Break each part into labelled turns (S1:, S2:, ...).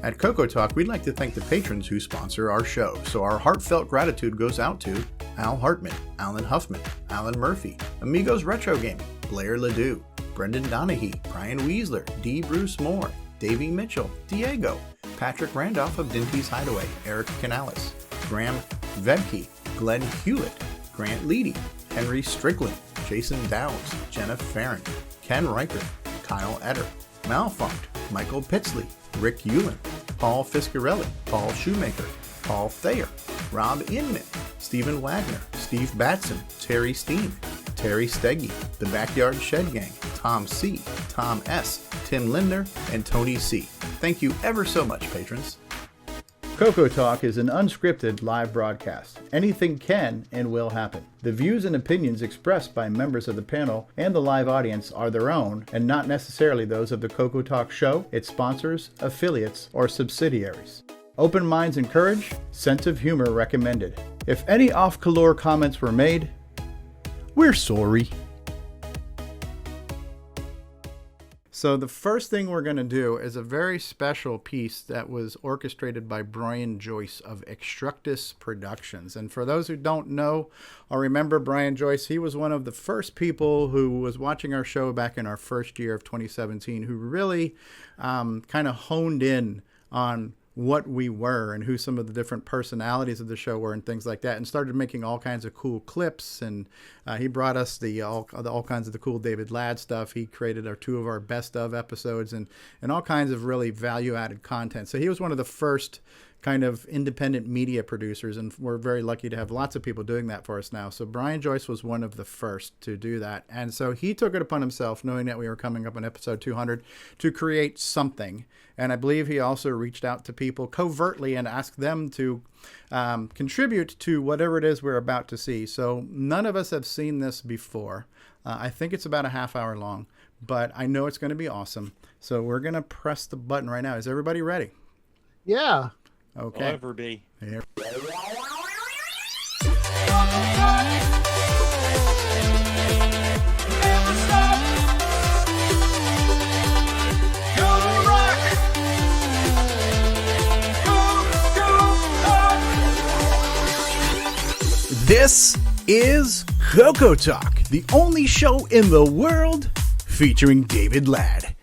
S1: At CoCoTALK, we'd like to thank the patrons who sponsor our show, so our heartfelt gratitude goes out to Al Hartman, Alan Huffman, Alan Murphy, Amigos Retro Gaming, Blair Ledoux, Brendan Donahue, Brian Weasler, D. Bruce Moore, Davey Mitchell, Diego, Patrick Randolph of Dinty's Hideaway, Eric Canales, Graham Vedke, Glenn Hewitt, Grant Leedy, Henry Strickland, Jason Dowds, Jenna Farron, Ken Riker, Kyle Etter, Malfunct, Michael Pitsley, Rick Hewlin, Paul Fiscarelli, Paul Shoemaker, Paul Thayer, Rob Inman, Stephen Wagner, Steve Batson, Terry Steen, Terry Steggy, The Backyard Shed Gang, Tom C., Tom S., Tim Linder, and Tony C. Thank you ever so much, patrons. CoCoTALK is an unscripted live broadcast. Anything can and will happen. The views and opinions expressed by members of the panel and the live audience are their own and not necessarily those of the CoCoTALK show, its sponsors, affiliates, or subsidiaries. Open minds encouraged, sense of humor recommended. If any off-color comments were made, we're sorry. So the first thing we're going to do is a very special piece that was orchestrated by Brian Joyce of Extructus Productions. And for those who don't know or remember Brian Joyce, he was one of the first people who was watching our show back in our first year of 2017 who really kind of honed in on what we were and who some of the different personalities of the show were and things like that, and started making all kinds of cool clips. And he brought us all kinds of the cool David Ladd stuff. He created two of our best of episodes and all kinds of really value added content. So he was one of the first kind of independent media producers, and we're very lucky to have lots of people doing that for us now. So Brian Joyce was one of the first to do that, and so he took it upon himself, knowing that we were coming up on episode 200, to create something. And I believe he also reached out to people covertly and asked them to contribute to whatever it is we're about to see. So none of us have seen this before. I think it's about a half hour long, but I know it's going to be awesome. So we're going to press the button right now. Is everybody ready?
S2: Yeah.
S1: Okay.
S3: I'll ever be.
S1: Here. This is CoCoTALK, the only show in the world featuring David Ladd.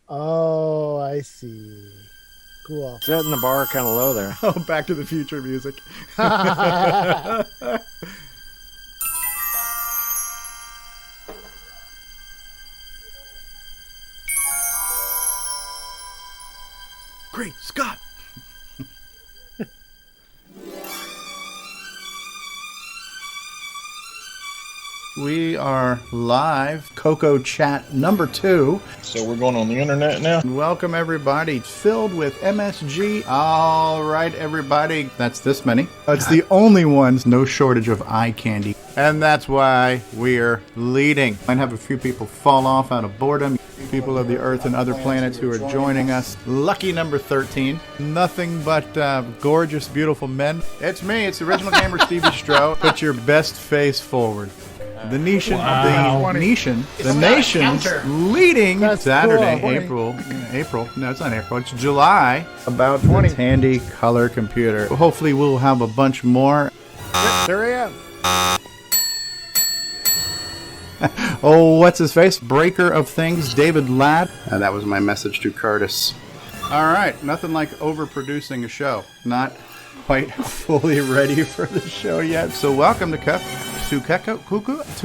S2: Oh, I see. Cool.
S3: Setting the bar kind of low there.
S1: Oh, Back to the Future music. Great Scott! We are live, CoCo Chat number 2.
S4: So we're going on the internet now?
S1: Welcome everybody, filled with MSG. All right, everybody, that's this many. It's the only ones, no shortage of eye candy. And that's why we're leading. Might have a few people fall off out of boredom. People of the Earth and other planets who are joining us. Lucky number 13. Nothing but gorgeous, beautiful men. It's me, it's the original gamer, Stevie Stroh. Put your best face forward. The nation's leading
S2: That's
S1: Saturday,
S2: cool.
S1: April. No, it's not April. It's July. About 20. Handy color computer. Hopefully, we'll have a bunch more.
S2: There I am.
S1: Oh, what's his face? Breaker of things, David Ladd. That was my message to Curtis. All right, nothing like overproducing a show. Not quite fully ready for the show yet. So welcome to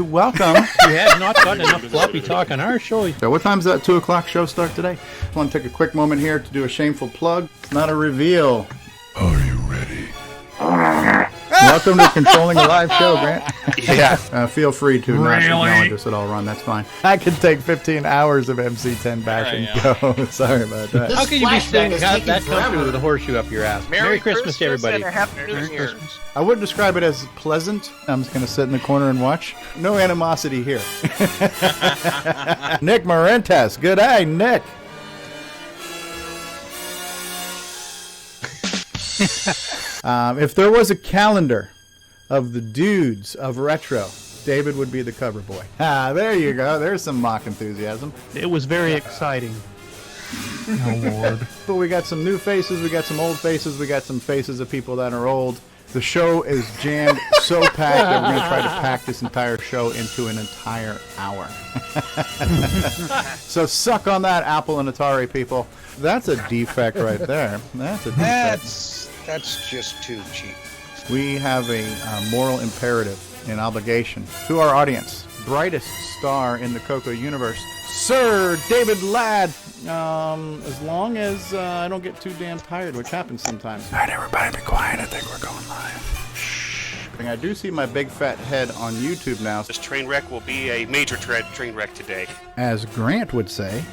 S1: welcome.
S5: We have not gotten enough floppy talk on our show.
S1: So what time's that 2 o'clock show start today? I want to take a quick moment here to do a shameful plug. It's not a reveal.
S4: Are you ready?
S1: Welcome to Controlling a Live Show, Grant. Yeah. Feel free to not acknowledge us at all, Ron. That's fine. I could take 15 hours of MC10 bashing. Go. Sorry about that.
S5: How can you be saying that country with a horseshoe up your ass? Merry Christmas to everybody.
S3: And a Happy New Year.
S1: I wouldn't describe it as pleasant. I'm just going to sit in the corner and watch. No animosity here. Nick Marentes. Good day, Nick. If there was a calendar of the dudes of retro, David would be the cover boy. Ah, there you go. There's some mock enthusiasm.
S5: It was very exciting.
S1: Oh, Lord. But we got some new faces, we got some old faces, we got some faces of people that are old. The show is jammed so packed that we're going to try to pack this entire show into an entire hour. So suck on that, Apple and Atari people. That's a defect right there. That's a defect.
S6: That's just too cheap.
S1: We have a moral imperative and obligation to our audience. Brightest star in the CoCo universe, Sir David Ladd. As long as I don't get too damn tired, which happens sometimes. All right, everybody be quiet. I think we're going live. Shh. I do see my big fat head on YouTube now.
S7: This train wreck will be a major train wreck today.
S1: As Grant would say.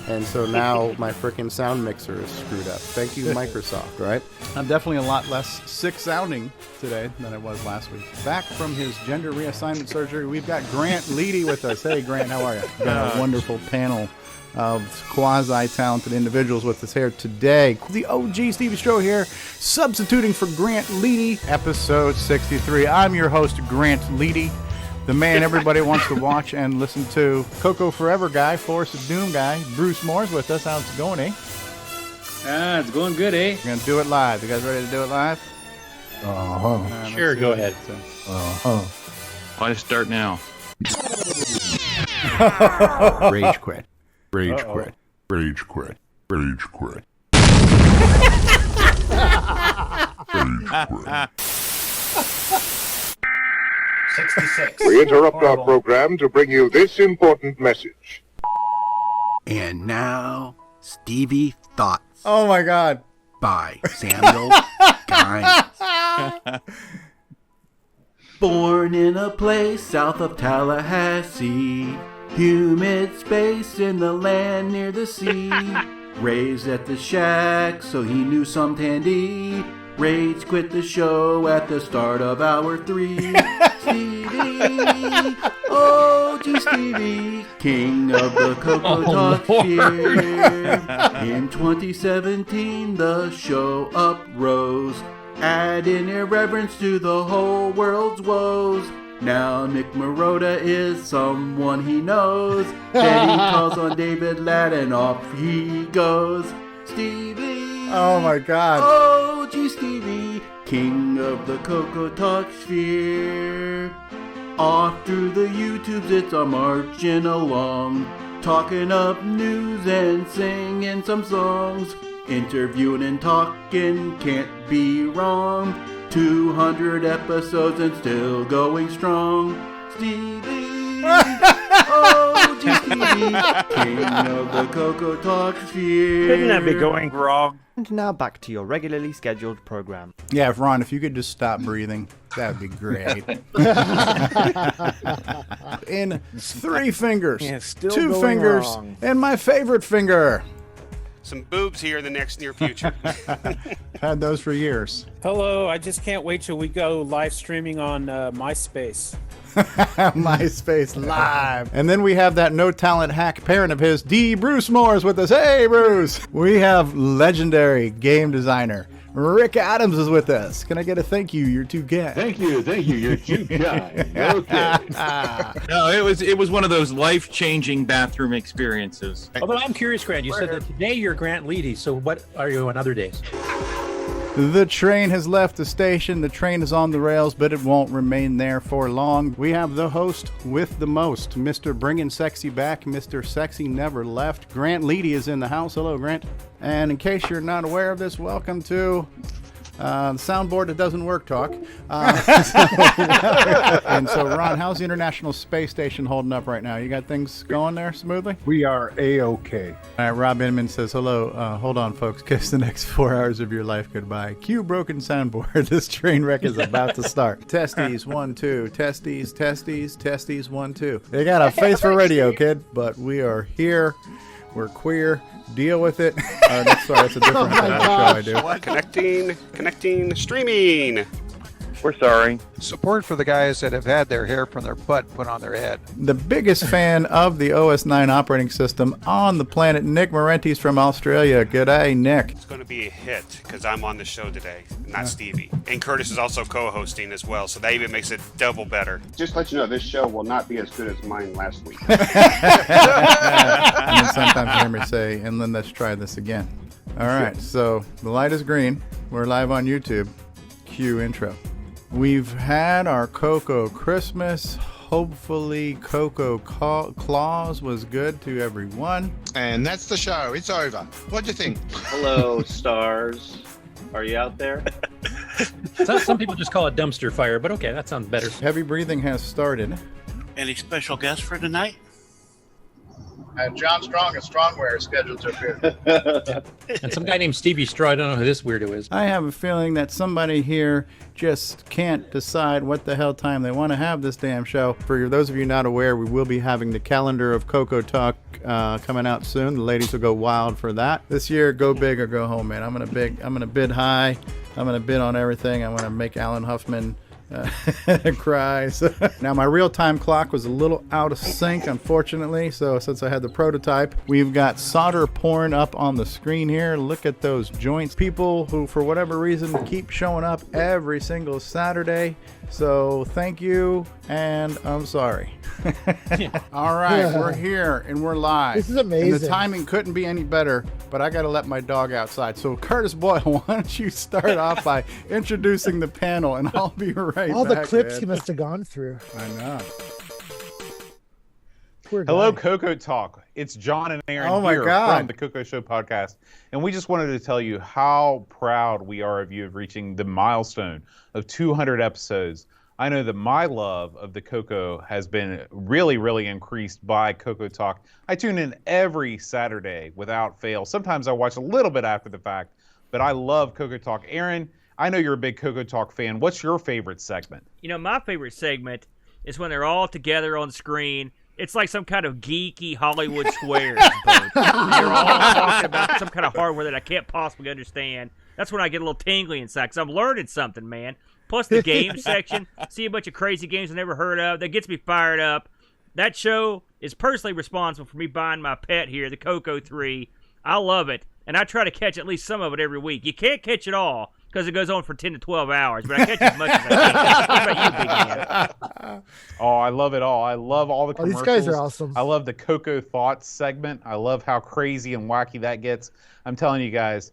S1: And so now my freaking sound mixer is screwed up. Thank you, Microsoft, right? I'm definitely a lot less sick sounding today than I was last week. Back from his gender reassignment surgery, we've got Grant Leedy with us. Hey, Grant, how are you? We've got a wonderful panel of quasi-talented individuals with us here today. The OG Stevie Show here, substituting for Grant Leedy, episode 63. I'm your host, Grant Leedy. The man everybody wants to watch and listen to. CoCo Forever guy, Force of Doom guy, Bruce Moore's with us. How's it going, eh?
S8: It's going good, eh?
S1: We're going to do it live. You guys ready to do it live?
S5: Sure, go ahead.
S8: Why start now?
S1: Rage quit.
S4: Rage quit. Rage quit. Rage quit. Rage quit.
S9: 66.
S10: We interrupt our program to bring you this important message.
S11: And now, Stevie Thoughts.
S1: Oh my God.
S11: By Samuel Gines. Born in a place south of Tallahassee, humid space in the land near the sea. Raised at the shack, so he knew some Tandy. Rage quit the show at the start of hour 3. Stevie, oh gee Stevie, king of the CoCoTALK sphere. In 2017 the show uprose, adding irreverence to the whole world's woes. Now Nick Marotta is someone he knows. Then he calls on David Ladd and off he goes. Stevie,
S1: oh my God.
S11: Oh gee Stevie, king of the CoCoTALK sphere. Off through the YouTubes it's a marching along, talking up news and singing some songs. Interviewing and talking can't be wrong. 200 episodes and still going strong. Stevie, oh gee Stevie, king of the CoCoTALK sphere.
S3: Couldn't that be going wrong?
S12: And now back to your regularly scheduled program.
S1: Yeah, Ron, if you could just stop breathing, that would be great. In 3 fingers,
S3: Yeah, still
S1: 2
S3: going
S1: fingers,
S3: wrong.
S1: and my favorite finger.
S7: Some boobs here in the near future.
S1: Had those for years.
S13: Hello, I just can't wait till we go live streaming on MySpace.
S1: MySpace Live. And then we have that no talent hack parent of his, D. Bruce Moore's with us. Hey, Bruce. We have legendary game designer Rick Adams is with us. Can I get a thank you? You're too good.
S14: Thank you, you're too kind. Okay.
S8: No, it was one of those life-changing bathroom experiences.
S5: Oh, but I'm curious, Grant. You said that today you're Grant Leedy, so what are you on other days?
S1: The train has left the station. The train is on the rails, but it won't remain there for long. We have the host with the most, Mr. Bringing Sexy Back, Mr. Sexy Never Left. Grant Leedy is in the house. Hello, Grant. And in case you're not aware of this, welcome to the soundboard that doesn't work talk. And so, Ron, how's the International Space Station holding up right now? You got things going there smoothly?
S3: We are A-OK.
S1: All right, Rob Inman says, hello. Hold on, folks. Kiss the next 4 hours of your life goodbye. Cue broken soundboard. This train wreck is about to start. Testes, 1, 2. Testes, testes, testes, 1, 2. They got a face for radio, kid, but we are here. We're queer. Deal with it. That's a different show I do.
S7: Connecting, streaming.
S3: We're sorry.
S14: Support for the guys that have had their hair from their butt put on their head.
S1: The biggest fan of the OS 9 operating system on the planet, Nick Marentes from Australia. G'day, Nick.
S7: It's going to be a hit because I'm on the show today, not Stevie. And Curtis is also co-hosting as well, so that even makes it double better.
S6: Just to let you know, this show will not be as good as mine last week.
S1: And then sometimes you hear me say, and then let's try this again. All right, so the light is green. We're live on YouTube. Cue intro. We've had our CoCo Christmas. Hopefully CoCo Claus was good to everyone.
S6: And that's the show. It's over. What do you think?
S5: Hello, stars. Are you out there?
S13: Some people just call it dumpster fire, but okay, that sounds better.
S1: Heavy breathing has started.
S9: Any special guests for tonight?
S6: John Strong of Strongwear is scheduled to appear.
S13: And some guy named Stevie Straw. I don't know who this weirdo is.
S1: I have a feeling that somebody here just can't decide what the hell time they want to have this damn show. For those of you not aware, we will be having the calendar of CoCoTALK coming out soon. The ladies will go wild for that. This year, go big or go home, man. I'm gonna bid high. I'm gonna bid on everything. I'm gonna make Alan Huffman cry. So, now my real-time clock was a little out of sync, unfortunately, so since I had the prototype, we've got solder porn up on the screen here. Look at those joints. People who for whatever reason keep showing up every single Saturday, so thank you and I'm sorry. All right, we're here and we're live.
S2: This is amazing.
S1: And the timing couldn't be any better, but I gotta let my dog outside. So Curtis Boyle, why don't you start off by introducing the panel and I'll be right
S2: All
S1: back,
S2: the clips
S1: man.
S2: he must have gone through.
S1: I know.
S2: Poor
S3: Hello,
S2: guy.
S3: CoCoTALK. It's John and Aaron
S1: Oh my
S3: here
S1: God.
S3: from the CoCo Show podcast. And we just wanted to tell you how proud we are of you of reaching the milestone of 200 episodes. I know that my love of the CoCo has been really, really increased by CoCoTALK. I tune in every Saturday without fail. Sometimes I watch a little bit after the fact, but I love CoCoTALK. Aaron, I know you're a big CoCoTALK fan. What's your favorite segment?
S15: You know, my favorite segment is when they're all together on screen. It's like some kind of geeky Hollywood Squares. They're all talking about some kind of hardware that I can't possibly understand. That's when I get a little tingly inside because I'm learning something, man. Plus the game section, see a bunch of crazy games I never heard of. That gets me fired up. That show is personally responsible for me buying my pet here, the CoCo 3. I love it, and I try to catch at least some of it every week. You can't catch it all because it goes on for 10 to 12 hours, but I catch as much as I can. What about you, big man?
S3: Oh, I love it all. I love all the
S2: Oh, these
S3: commercials.
S2: guys are awesome.
S3: I love the CoCo Thoughts segment. I love how crazy and wacky that gets. I'm telling you guys,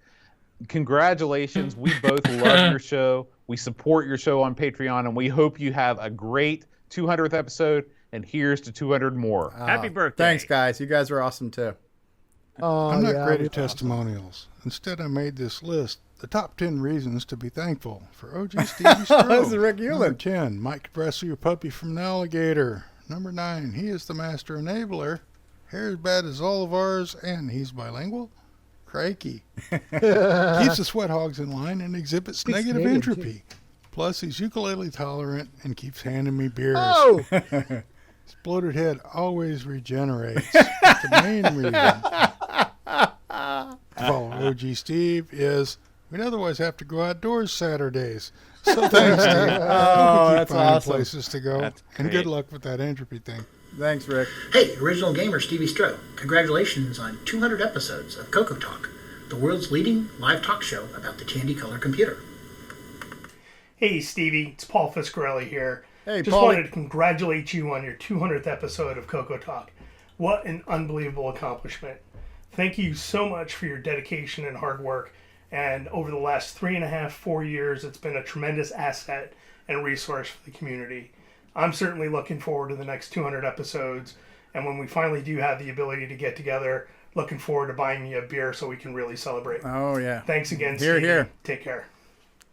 S3: congratulations. We both love your show. We support your show on Patreon, and we hope you have a great 200th episode, and here's to 200 more.
S15: Happy birthday.
S1: Thanks, guys. You guys are awesome, too.
S2: Oh,
S16: I'm not
S2: yeah,
S16: great
S2: we-
S16: at testimonials. Instead, I made this list. The top 10 reasons to be thankful for OG Stevie Stroh.
S1: This is Rick
S16: Number
S1: Hewlett.
S16: 10, Mike Bress, your puppy from an alligator. Number 9, he is the master enabler. Hair as bad as all of ours, and he's bilingual. Crikey. Keeps the sweat hogs in line and exhibits
S2: Speaks
S16: negative
S2: native,
S16: entropy. Plus, he's ukulele tolerant and keeps handing me beers.
S2: Oh!
S16: His bloated head always regenerates. That's the main reason to follow OG Steve is we'd otherwise have to go outdoors Saturdays. So thanks, Steve.
S1: Oh,
S16: Keep
S1: that's
S16: finding
S1: awesome.
S16: places to go.
S8: That's
S16: And
S8: great.
S16: good luck with that entropy thing.
S1: Thanks, Rick.
S9: Hey, original gamer Stevie Stroh. Congratulations on 200 episodes of CoCoTALK, the world's leading live talk show about the Tandy Color computer.
S17: Hey, Stevie, it's Paul Fiscarelli here.
S1: Hey,
S17: Just
S1: Paulie.
S17: wanted to congratulate you on your 200th episode of CoCoTALK. What an unbelievable accomplishment. Thank you so much for your dedication and hard work. And over the last 3.5, 4 years, it's been a tremendous asset and resource for the community. I'm certainly looking forward to the next 200 episodes. And when we finally do have the ability to get together, looking forward to buying you a beer so we can really celebrate.
S1: Oh, yeah.
S17: Thanks again,
S1: Here,
S17: Stevie.
S1: here.
S17: Take care.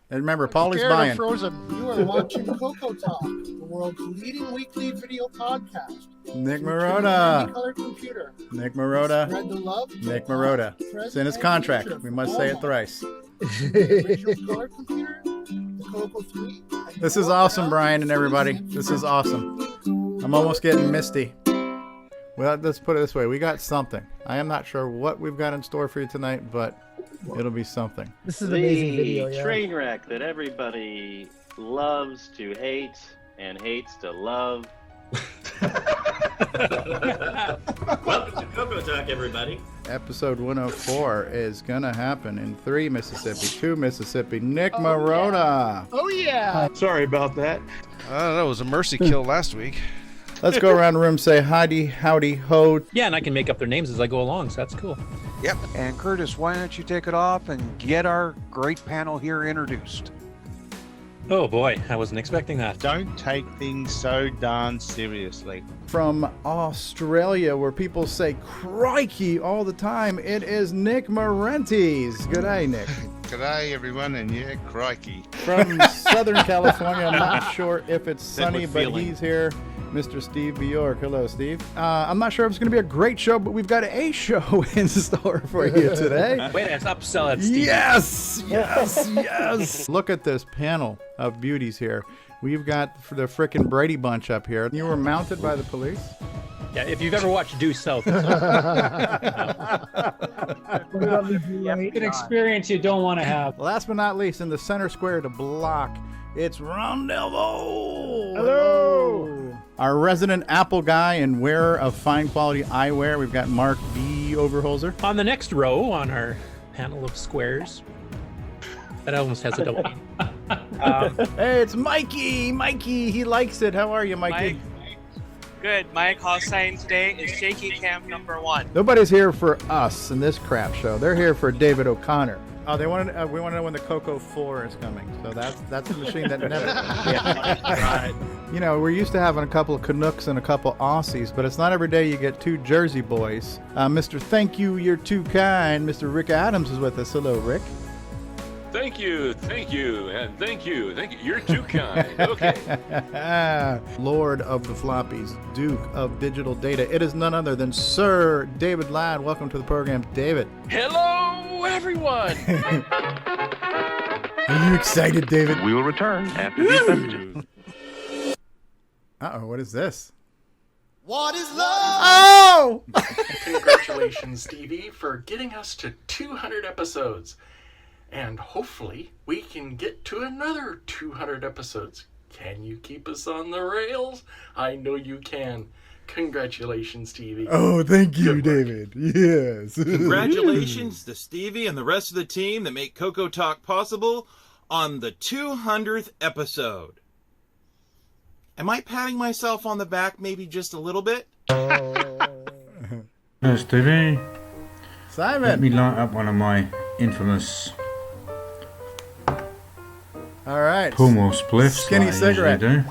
S1: And remember, Paulie's
S2: Scared of
S1: buying.
S2: Frozen. You are watching CoCoTALK, the world's leading weekly video podcast.
S1: Nick
S2: Tandy
S1: Marotta.
S2: Color computer.
S1: Nick Marotta.
S2: Spread the love.
S1: Nick Marotta. It's in his contract. We must say it thrice.
S2: The original color computer, the CoCo 3. and
S1: This is awesome, Brian and everybody. This is awesome. I'm almost getting misty. Well, let's put it this way. We got something. I am not sure what we've got in store for you tonight, but It'll be something.
S18: This is an amazing video.
S19: The
S18: Yeah.
S19: train wreck that everybody loves to hate and hates to love.
S20: Welcome to CoCoTALK, everybody.
S1: Episode 104 is gonna happen in 3 Mississippi, 2 Mississippi. Nick Marota.
S2: Oh yeah.
S21: Sorry about that. I don't know. It was a mercy kill last week.
S1: Let's go around the room, say howdy, howdy, ho.
S5: Yeah, and I can make up their names as I go along, so that's cool.
S14: Yep. And Curtis, why don't you take it off and get our great panel here introduced?
S5: Oh boy, I wasn't expecting that.
S21: Don't take things so darn seriously.
S1: From Australia, where people say crikey all the time, it is Nick Marentes. Good day, Nick.
S21: G'day, everyone, and yeah, crikey.
S1: From Southern California, I'm not sure if it's sunny, but
S21: feeling.
S1: he's here. Mr. Steve Bjork. Hello, Steve. I'm not sure if it's going to be a great show, but we've got a show in store for you today.
S5: Wait, let's upsell it, Steve.
S1: Yes, yes, yes. Look at this panel of beauties here. We've got the frickin' Brady Bunch up here. You were mounted by the police?
S5: Yeah, if you've ever watched Due South.
S18: An experience you don't want to have.
S1: Last but not least, in the center square to block, it's Ron Delvo.
S18: Hello.
S1: Our resident Apple guy and wearer of fine quality eyewear, we've got Mark B. Overholzer.
S5: On the next row on our panel of squares. That almost has a double.
S1: Hey, it's Mikey. Mikey, he likes it. How are you, Mikey?
S22: Good. My call sign today is Shaky Cam number 1.
S1: Nobody's here for us in this crap show. They're here for David O'Connor. Oh, we want to know when the CoCo 4 is coming. So that's a machine that never.
S22: Right.
S1: You know, we're used to having a couple of Canucks and a couple Aussies, but it's not every day you get 2 Jersey boys. Mr. Thank You, You're Too Kind. Mr. Rick Adams is with us. Hello, Rick.
S23: Thank you, and thank you. You're too kind. Okay.
S1: Lord of the Floppies, Duke of Digital Data. It is none other than Sir David Ladd. Welcome to the program, David.
S23: Hello, everyone.
S1: Are you excited, David?
S4: We will return after these messages.
S1: Uh-oh, what is this?
S2: What is love?
S1: Oh!
S24: Congratulations, Stevie, for getting us to 200 episodes. And hopefully we can get to another 200 episodes. Can you keep us on the rails? I know you can. Congratulations, Stevie.
S1: Oh, thank you, David. Yes.
S8: Congratulations to Stevie and the rest of the team that make CoCoTALK possible on the 200th episode. Am I patting myself on the back maybe just a little bit?
S25: Hello, Stevie.
S1: Simon.
S25: Let me light up one of my infamous
S1: All right.
S25: pull more spliffs.
S1: Skinny
S25: like
S1: cigarette.
S25: I usually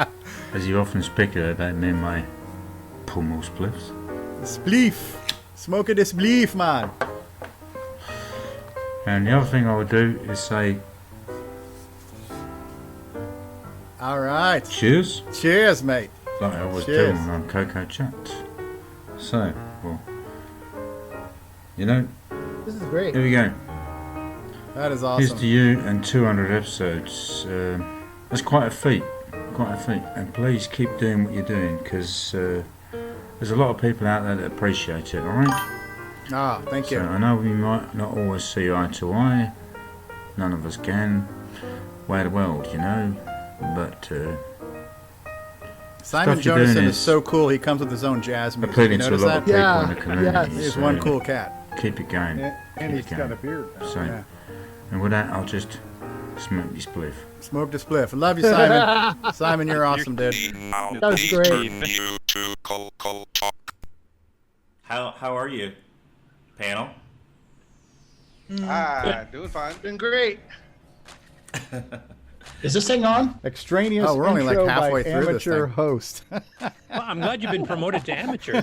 S25: do. As you often speculate about me and my pull more spliffs.
S1: Spleef. Smoke it, a spleef, man.
S25: And the other thing I would do is say
S1: All right.
S25: cheers.
S1: Cheers, mate.
S25: Like I always do
S1: Cheers.
S25: on Coco Chat. So, well, you know,
S18: This is great.
S25: here we go.
S1: That is
S25: Here's
S1: awesome.
S25: to you and 200 episodes. That's quite a feat. Quite a feat. And please keep doing what you're doing, because there's a lot of people out there that appreciate it, alright?
S1: Ah, thank you.
S25: So I know we might not always see eye to eye. None of us can. Way of the world, you know. But
S1: Simon
S25: stuff you're doing
S1: Jonasson is
S25: is
S1: so cool. He comes with his own jazz music.
S25: appealing
S1: You
S25: to a
S1: notice
S25: lot of
S1: that?
S25: people in the community.
S1: He's
S25: so
S1: one cool cat.
S25: Keep it going.
S1: Yeah, and
S25: Keep
S1: he's
S25: it
S1: got
S25: going.
S1: a beard.
S25: So,
S1: Yeah.
S25: and with that, I'll just smoke this spliff.
S1: Smoke the spliff. I love you, Simon. Simon, you're awesome, dude.
S18: That was great.
S20: How are you, panel?
S21: Doing fine.
S2: Been great.
S18: Is this thing on?
S1: Extraneous. Oh, we're only like
S18: intro
S1: halfway
S18: by
S1: through this
S18: amateur
S1: thing.
S18: host.
S5: Well, I'm glad you've been promoted to amateur.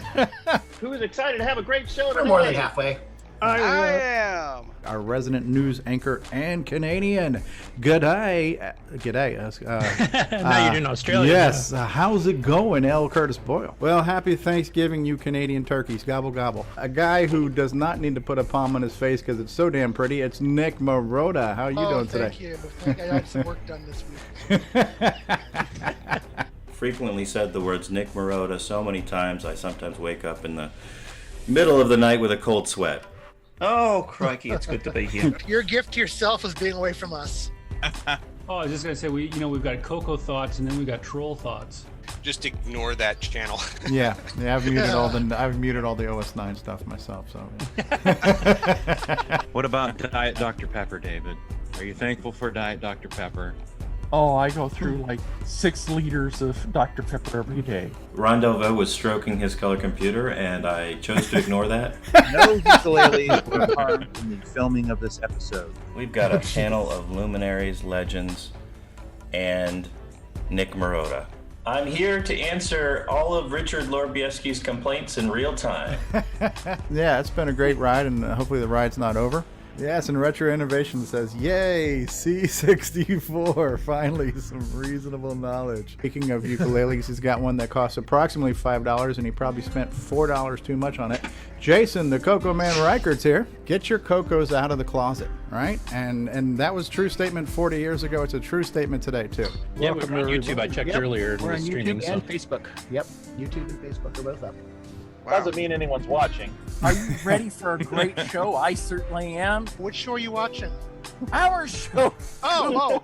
S6: Who is excited to have a great show
S9: We're
S6: today?
S9: more than halfway.
S6: I am.
S1: Our resident news anchor and Canadian. G'day. G'day.
S5: Now you're in Australia.
S1: Yes. How's it going, L. Curtis Boyle? Well, happy Thanksgiving, you Canadian turkeys. Gobble, gobble. A guy who does not need to put a palm on his face because it's so damn pretty. It's Nick Marota. How are you doing today?
S2: Thank you. I had some work done this week.
S20: Frequently said the words Nick Marota so many times I sometimes wake up in the middle of the night with a cold sweat.
S7: Oh, crikey, it's good to be here.
S2: Your gift to yourself is being away from us.
S10: Oh, I was just gonna say we've got CoCo thoughts and then we got troll thoughts.
S11: Just ignore that channel.
S1: Yeah, I've muted all the OS9 stuff myself. So.
S7: What about Diet Dr. Pepper, David? Are you thankful for Diet Dr. Pepper?
S12: Oh, I go through like 6 liters of Dr. Pepper every day.
S20: Ron Delvaux was stroking his color computer, and I chose to ignore that.
S13: No ukuleles were harmed in the filming of this episode.
S20: We've got a panel of luminaries, legends, and Nick Marotta. I'm here to answer all of Richard Lorbieski's complaints in real time.
S1: Yeah, it's been a great ride, and hopefully the ride's not over. Yes, and Retro Innovation says, yay, C64, finally some reasonable knowledge. Speaking of ukuleles, he's got one that costs approximately $5, and he probably spent $4 too much on it. Jason, the CoCo Man Reichert's here. Get your CoCos out of the closet, right? And that was a true statement 40 years ago. It's a true statement today, too.
S5: Yeah, we're on YouTube. I checked earlier.
S18: We're on
S5: streaming,
S18: YouTube and Facebook. Yep, YouTube and Facebook are both up.
S7: Doesn't mean anyone's watching.
S12: Are you ready for a great show? I certainly am.
S2: Which show are you watching?
S12: Our show.
S2: Oh,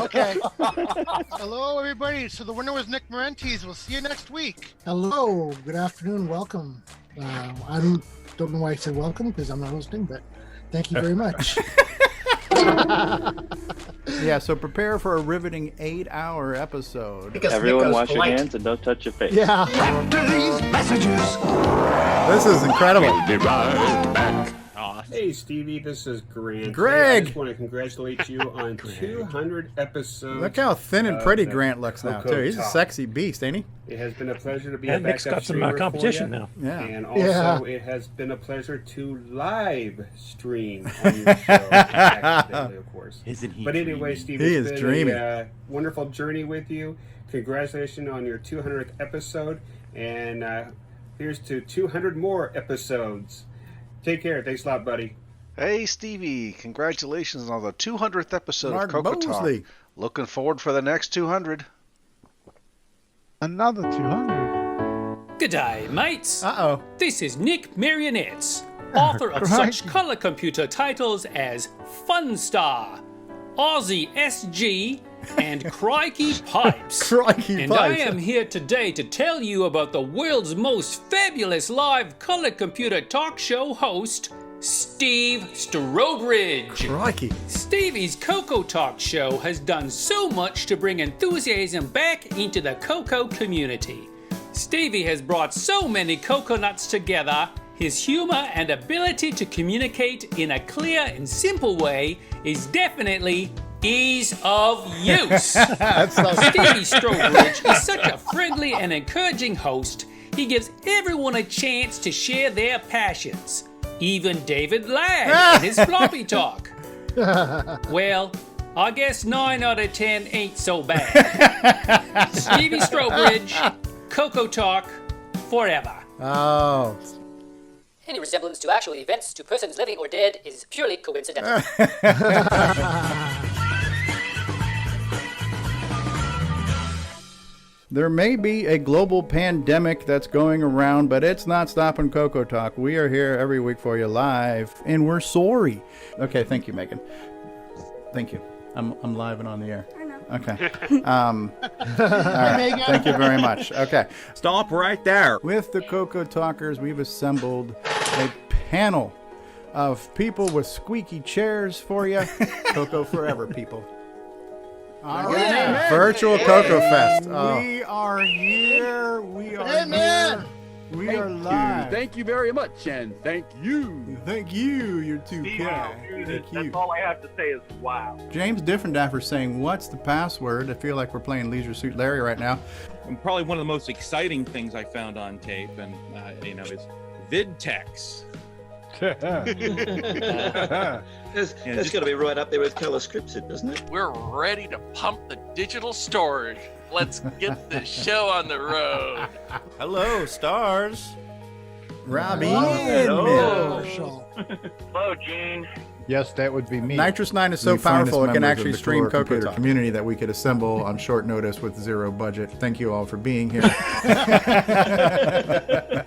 S2: okay. Hello, everybody. So the winner was Nick Marentes. We'll see you next week. Hello. Good afternoon. Welcome. I don't know why I said welcome because I'm not hosting, but thank you very much.
S1: Yeah, so prepare for a riveting 8-hour episode.
S19: Because everyone wash your hands and don't touch your face.
S1: Yeah.
S4: After these messages.
S1: This is incredible.
S4: We'll be right back.
S26: Hey, Stevie, this is Grant.
S1: Greg!
S26: I just want to congratulate you on 200 episodes.
S1: Look how thin and pretty Grant looks now, too. He's a sexy beast, ain't he?
S26: It has been a pleasure to be
S5: And
S26: a
S5: Nick's
S26: backup
S5: got some
S26: streamer
S5: competition
S26: for you.
S5: now.
S1: Yeah.
S26: And also, it has been a pleasure to live stream on your show, accidentally, of course.
S7: Isn't he
S26: But anyway,
S7: dreamy?
S26: Steve,
S1: He
S26: it's
S1: is
S26: been
S1: dreamy.
S26: a wonderful journey with you. Congratulations on your 200th episode. And here's to 200 more episodes. Take care. Thanks a lot, buddy.
S11: Hey, Stevie, congratulations on the 200th episode
S1: Mark
S11: of CoCoTALK.
S1: Mosley.
S11: Looking forward for the next 200.
S16: Another 200.
S27: G'day, mates.
S1: Uh-oh.
S27: This is Nick Marionettes, author of such color computer titles as Funstar, Aussie SG, and Crikey Pipes.
S1: Crikey
S27: and
S1: Pipes.
S27: I am here today to tell you about the world's most fabulous live color computer talk show host, Steve Strobridge.
S1: Crikey.
S27: Stevie's CoCoTALK show has done so much to bring enthusiasm back into the CoCo community. Stevie has brought so many coconuts together. His humor and ability to communicate in a clear and simple way is definitely ease of use. Stevie Strobridge is such a friendly and encouraging host. He gives everyone a chance to share their passions. Even David Ladd and his floppy talk. Well, I guess 9 out of 10 ain't so bad. Stevie Strobridge, CoCoTALK, forever.
S1: Oh.
S27: Any resemblance to actual events to persons living or dead is purely coincidental.
S1: There may be a global pandemic that's going around, but it's not stopping CoCoTALK. We are here every week for you live, and we're sorry. Okay, thank you, Megan. Thank you. I'm live and on the air. I know. Okay. All right.
S2: Megan.
S1: Thank you very much. Okay.
S7: Stop right there.
S1: With the CoCoTALKers, we've assembled a panel of people with squeaky chairs for you. CoCo forever, people. All right. Virtual CoCo Fest.
S28: We are here. We are
S2: Amen.
S28: here. We are live.
S29: Thank you very much, and thank you.
S1: Thank you. You're too kind. Thank you.
S6: That's all I have to say is wow.
S1: James Diffendaffer saying, "What's the password?" I feel like we're playing Leisure Suit Larry right now.
S7: And probably one of the most exciting things I found on tape, and is VidTex.
S30: It's got to be right up there with color scripted, doesn't it?
S24: We're ready to pump the digital storage. Let's get the show on the road.
S20: Hello, stars.
S1: Robbie.
S2: Hello.
S30: Hello, Gene.
S28: Yes, that would be me.
S1: Nitrous 9 is so
S16: The finest
S1: powerful it can
S16: members
S1: actually
S16: of the
S1: stream
S16: core computer
S1: CoCoTALK.
S16: community that we could assemble on short notice with zero budget. Thank you all for being here.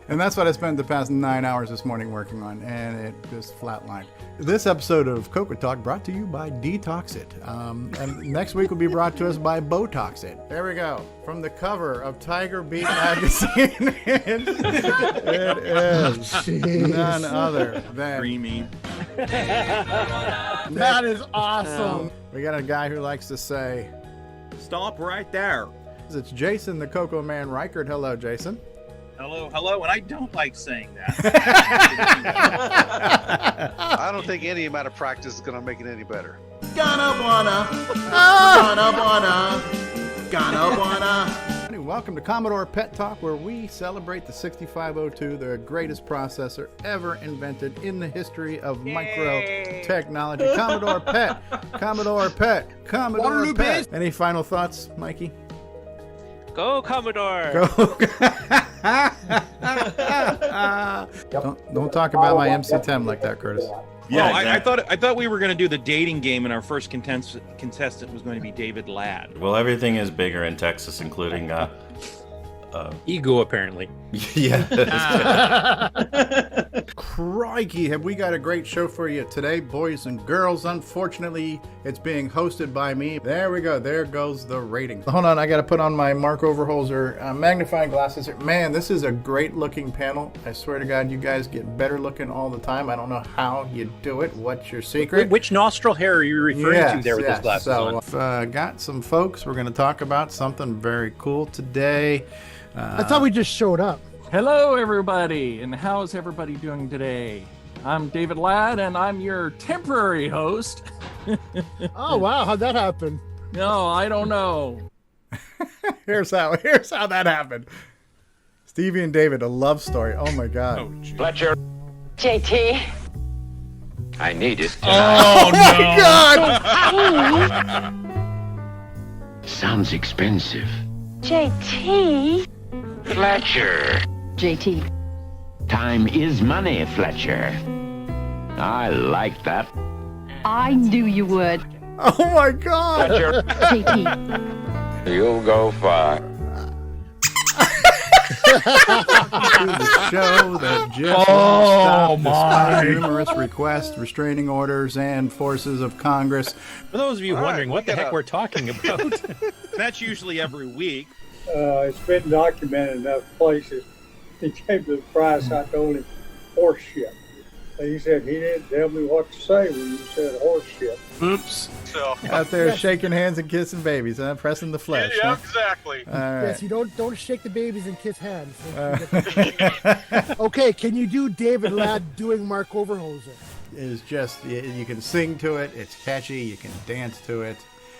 S16: And that's what I spent the past 9 hours this morning working on, and it just flatlined. This episode of CoCoTALK brought to you by Detoxit. And next week will be brought to us by Botoxit. There we go. From the cover of Tiger Beat magazine, it is none other than
S7: Creamy.
S28: That is awesome.
S1: We got a guy who likes to say,
S7: Stop right there.
S1: it's Jason the Coco Man Reichert. Hello, Jason.
S7: Hello, hello, and I don't like saying that.
S11: I don't think any amount of practice is going to make it any better.
S1: Gonna wanna. Welcome to Commodore Pet Talk, where we celebrate the 6502, the greatest processor ever invented in the history of micro technology. Commodore Pet, Commodore Pet, Commodore Pet. Any final thoughts, Mikey?
S5: Go Commodore!
S1: Go. Don't talk about my MC10 like that, Curtis.
S7: Yeah, I thought we were going to do the dating game, and our first contestant was going to be David Ladd.
S20: Well, everything is bigger in Texas, including
S5: ego, apparently.
S20: Yeah.
S1: Crikey, have we got a great show for you today, boys and girls. Unfortunately, it's being hosted by me. There we go. There goes the rating. Hold on, I got to put on my Mark Overholzer magnifying glasses here. Man, this is a great looking panel. I swear to God, you guys get better looking all the time. I don't know how you do it. What's your secret?
S5: Which nostril hair are you referring to there with those glasses on?
S1: So, I've got some folks. We're going to talk about something very cool today.
S2: I thought we just showed up.
S12: Hello, everybody, and how's everybody doing today? I'm David Ladd, and I'm your temporary host.
S2: Oh, wow. How'd that happen?
S12: No, I don't know.
S1: Here's how that happened. Stevie and David, a love story. Oh, my God.
S7: Oh,
S3: Fletcher. JT. I need it.
S1: Oh, my God!
S3: Sounds expensive. JT. Fletcher. JT. Time is money, Fletcher. I like that.
S8: I knew you would.
S1: Oh my God!
S3: Fletcher.
S8: JT.
S3: You'll go far.
S1: The show that just won't stop despite numerous requests, restraining orders, and forces of Congress.
S5: For those of you wondering what the heck we're talking about,
S7: That's usually every week.
S9: It's been documented in enough places. He came to the price. I told him horse shit. And he said he didn't tell me what to say when you said horse shit.
S7: Oops. So
S1: Out there shaking hands and kissing babies, huh? Pressing the flesh.
S7: Yeah,
S1: huh?
S7: exactly.
S1: All right.
S2: Yes, you don't shake the babies and kiss hands. Okay, can you do David Ladd doing Mark Overholzer?
S1: Is just you can sing to it. It's catchy. You can dance to it.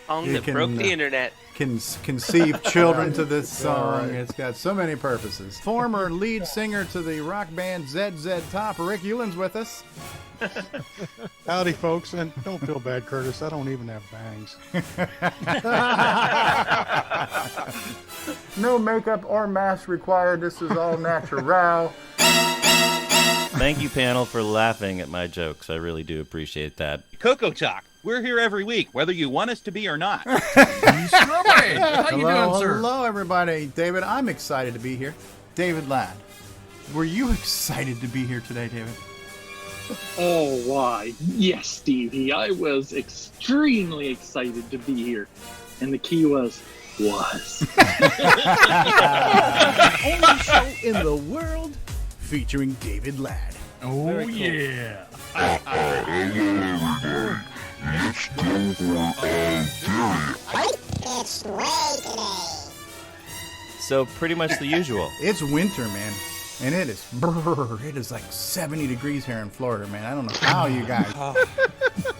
S14: Song
S1: You
S14: that
S1: can,
S14: broke the internet.
S1: Can conceive children to this song. It's got so many purposes. Former lead singer to the rock band ZZ Top, Rick Euland's with us.
S16: Howdy, folks, and don't feel bad, Curtis. I don't even have bangs.
S1: No makeup or mask required. This is all natural.
S20: Thank you, panel, for laughing at my jokes. I really do appreciate that.
S7: CoCoTALK. We're here every week, whether you want us to be or not.
S16: How you doing, sir?
S1: Hello, everybody. David, I'm excited to be here. David Ladd, were you excited to be here today, David?
S15: Oh, why? Yes, Stevie. I was extremely excited to be here. And the key was.
S1: Only show in the world featuring David Ladd.
S12: Oh,
S1: Very cool.
S12: yeah.
S20: So pretty much the usual.
S1: It's winter, man. And it is like 70 degrees here in Florida, man. I don't know how you guys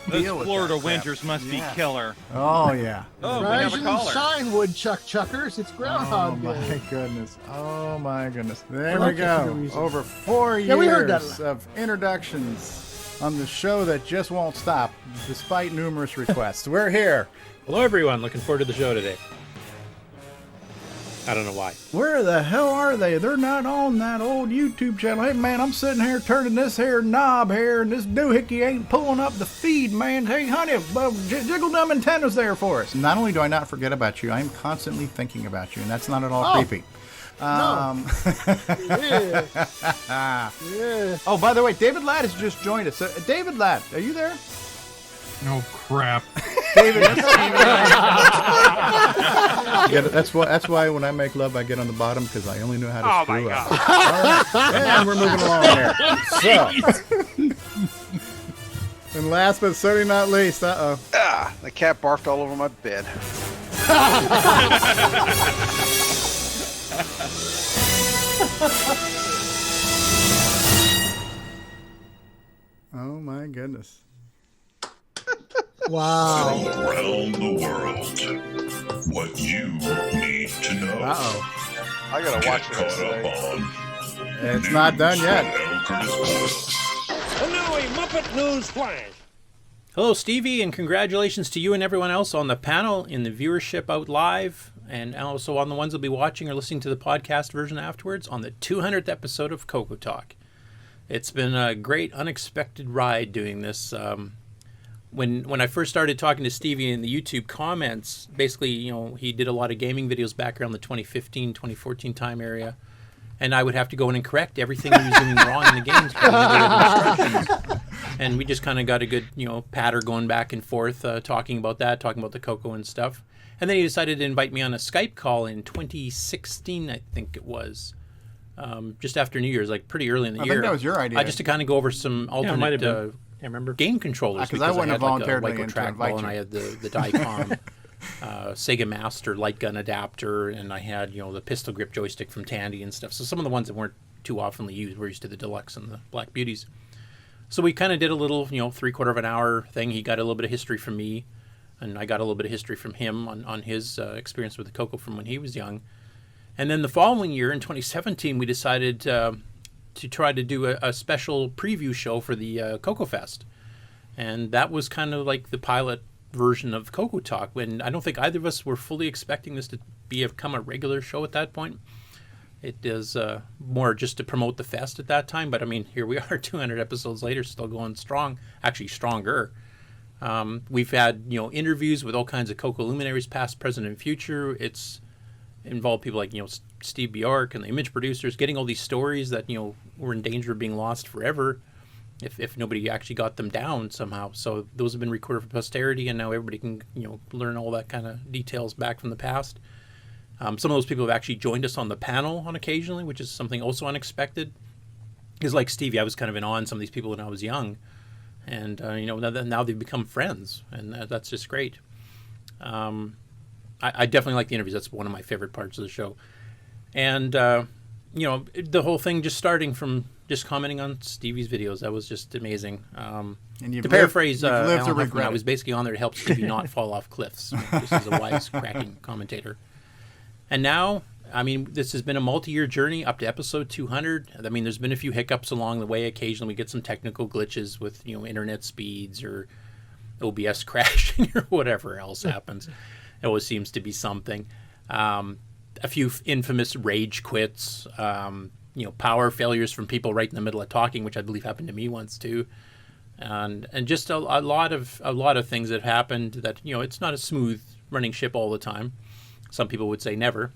S7: Those
S1: deal with
S7: Florida
S1: that
S7: winters
S1: stuff.
S7: must be
S1: Yeah.
S7: killer.
S1: Oh, yeah.
S7: Oh, we have
S2: Rise
S7: a
S2: and
S7: caller.
S2: shine, woodchuck chuckers. It's Groundhog Day.
S1: My goodness. Oh, my goodness. There
S2: Well,
S1: we
S2: that's a
S1: go.
S2: good reason.
S1: Over 4
S2: Yeah, we heard that.
S1: years of introductions on the show that just won't stop, despite numerous requests. We're here.
S5: hello everyone. Looking forward to the show today. I don't know why.
S1: Where the hell are they? They're not on that old YouTube channel. Hey, man, I'm sitting here turning this here knob here, and this doohickey ain't pulling up the feed, man. Hey, honey, jiggle them antennas there for us. Not only do I not forget about you, I'm constantly thinking about you, and that's not at all creepy.
S2: Yeah.
S1: Oh, by the way, David Ladd has just joined us. David Ladd, are you there?
S10: No crap.
S1: David, that's why when I make love, I get on the bottom, because I only know how to screw up. All right, and we're moving along here. So, and last but certainly not least, the
S11: cat barfed all over my bed.
S1: Oh my goodness.
S2: Wow.
S4: From around the world, what you need to know.
S1: Uh-oh.
S11: I gotta watch
S4: Get
S11: this
S4: caught
S11: today.
S4: up on
S1: It's not done yet.
S4: Curtis Boyle.
S29: And now a Muppet News Flash.
S5: Hello, Stevie, and congratulations to you and everyone else on the panel, in the viewership out live, and also on the ones that'll be watching or listening to the podcast version afterwards on the 200th episode of CoCoTALK. It's been a great, unexpected ride doing this. When I first started talking to Stevie in the YouTube comments, basically, he did a lot of gaming videos back around the 2015, 2014 time area, and I would have to go in and correct everything he was doing wrong in the games. And we just kind of got a good, patter going back and forth, talking about that, talking about the CoCo and stuff. And then he decided to invite me on a Skype call in 2016, I think it was, just after New Year's, like pretty early in the year.
S1: I think that was your idea.
S5: Just to kind of go over some alternate I remember game controllers,
S1: because I wouldn't have volunteered
S5: like a
S1: to
S5: trackball,
S1: invite you.
S5: and I had the Dicom Sega Master light gun adapter, and I had the pistol grip joystick from Tandy and stuff. So some of the ones that weren't too oftenly used were used to the Deluxe and the Black Beauties. So we kind of did a little 3/4 of an hour thing. He got a little bit of history from me, and I got a little bit of history from him on his experience with the CoCo from when he was young. And then the following year, in 2017, we decided to try to do a special preview show for the CoCo Fest. And that was kind of like the pilot version of CoCoTALK, when I don't think either of us were fully expecting this to become a regular show at that point. It is more just to promote the fest at that time, but I mean, here we are 200 episodes later, still going strong, actually stronger. We've had interviews with all kinds of CoCo luminaries, past, present, and future. It's involved people like Steve Bjork and the image producers, getting all these stories that were in danger of being lost forever if nobody actually got them down somehow. So those have been recorded for posterity, and now everybody can learn all that kind of details back from the past. Some of those people have actually joined us on the panel on occasionally, which is something also unexpected. Because like Stevie, I was kind of in awe of some of these people when I was young, and now they've become friends, and that's just great. I definitely like the interviews. That's one of my favorite parts of the show. And, the whole thing just starting from just commenting on Stevie's videos, that was just amazing.
S1: And
S5: to paraphrase Alan Huffman, I was basically on there to help Stevie not fall off cliffs, just as a wise, cracking commentator. And now, I mean, this has been a multi-year journey up to episode 200. I mean, there's been a few hiccups along the way. Occasionally we get some technical glitches with, internet speeds or OBS crashing or whatever else happens. It always seems to be something. A few infamous rage quits, power failures from people right in the middle of talking, which I believe happened to me once too, and just a lot of things that happened that it's not a smooth running ship all the time. Some people would say never,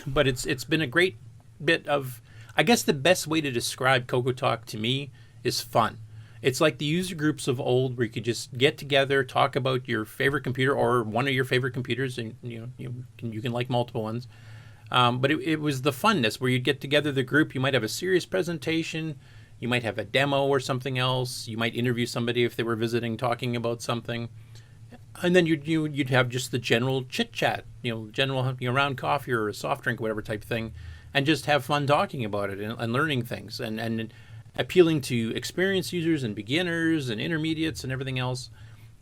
S5: but it's been a great bit of. I guess the best way to describe CoCoTALK to me is fun. It's like the user groups of old, where you could just get together, talk about your favorite computer or one of your favorite computers, and you can like multiple ones. But it was the funness where you'd get together the group. You might have a serious presentation, you might have a demo or something else. You might interview somebody if they were visiting, talking about something, and then you'd have just the general chit chat, general around coffee or a soft drink, whatever type thing, and just have fun talking about it and learning things and appealing to experienced users and beginners and intermediates and everything else.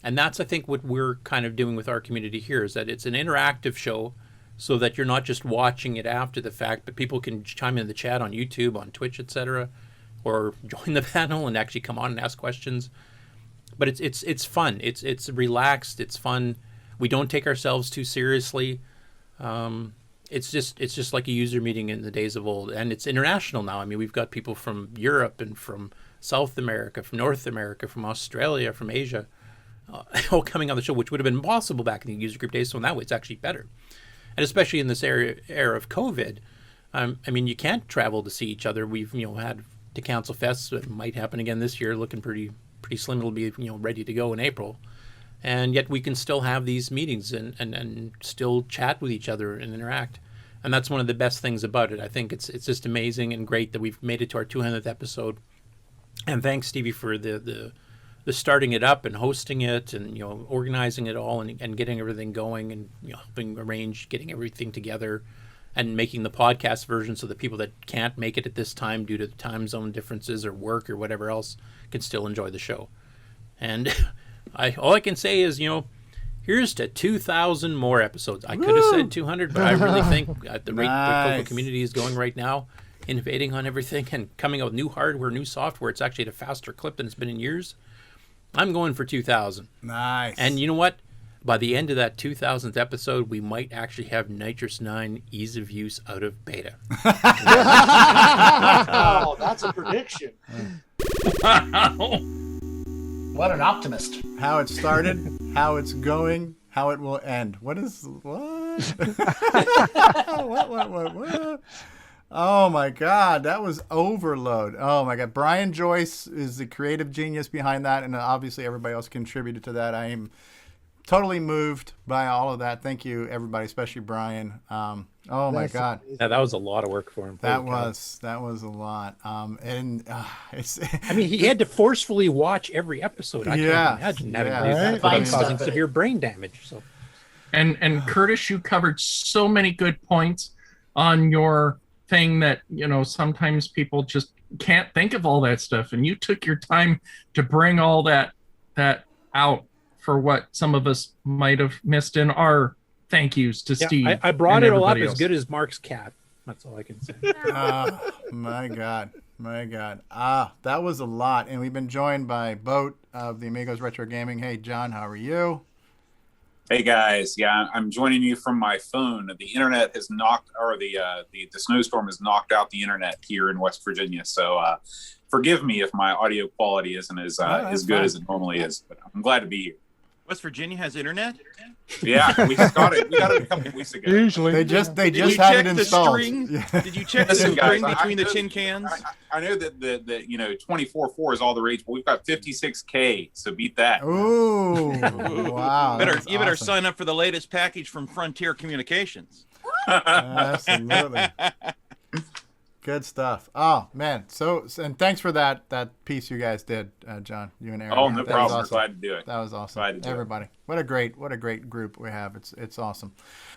S5: And that's, I think, what we're kind of doing with our community here, is that it's an interactive show, so that you're not just watching it after the fact, but people can chime in the chat on YouTube, on Twitch, etc., or join the panel and actually come on and ask questions. But it's fun. It's relaxed. It's fun. We don't take ourselves too seriously. it's just like a user meeting in the days of old, and it's international now. I mean, we've got people from Europe and from South America, from North America, from Australia, from Asia, all coming on the show, which would have been impossible back in the user group days. So in that way, it's actually better, and especially in this era of COVID. I mean, you can't travel to see each other. We've had to cancel fests. It might happen again this year. Looking pretty slim. It'll be ready to go in April. And yet we can still have these meetings and still chat with each other and interact. And that's one of the best things about it. I think it's just amazing and great that we've made it to our 200th episode. And thanks, Stevie, for the starting it up and hosting it and organizing it all and getting everything going and helping arrange getting everything together and making the podcast version so that people that can't make it at this time due to the time zone differences or work or whatever else can still enjoy the show. And all I can say is, here's to 2,000 more episodes. I could have said 200, but I really think at the rate the CoCo community is going right now, innovating on everything and coming out with new hardware, new software, it's actually at a faster clip than it's been in years. I'm going for 2,000.
S1: Nice.
S5: And you know what? By the end of that 2,000th episode, we might actually have Nitrous 9 ease of use out of beta.
S2: Oh, that's a prediction.
S13: What an optimist.
S1: How it started, how it's going, how it will end. What? What? Oh my God, that was overload. Oh my God. Brian Joyce is the creative genius behind that, and obviously everybody else contributed to that. I am totally moved by all of that. Thank you, everybody, especially Brian. Oh my God.
S5: Yeah, that was a lot of work for him.
S1: That was a lot. It's.
S5: I mean, he had to forcefully watch every episode. I can't imagine having that causing severe brain damage. So.
S12: And Curtis, you covered so many good points on your thing that sometimes people just can't think of all that stuff, and you took your time to bring all that out for what some of us might have missed in our thank yous to Steve.
S5: I brought it all up as good as Mark's cat. That's all I can say.
S1: My God. That was a lot. And we've been joined by Boat of the Amigos Retro Gaming. Hey, John, how are you?
S14: Hey guys, yeah, I'm joining you from my phone. The internet has knocked, or the snowstorm has knocked out the internet here in West Virginia. So forgive me if my audio quality isn't as good as it normally is, but I'm glad to be here.
S7: West Virginia has internet?
S14: Yeah, we got it. We got it a couple of weeks ago.
S1: Usually, they just have it installed.
S7: Did you check the string between the tin cans?
S14: I know that 24.4 is all the rage, but we've got 56K, so beat that.
S1: Ooh, wow!
S7: You better sign up for the latest package from Frontier Communications.
S1: Absolutely. Good stuff. Oh man, and thanks for that piece you guys did, John. You and Aaron.
S14: Oh, no problem. Awesome. Glad to do it.
S1: That was awesome. Everybody, what a great group we have. It's awesome.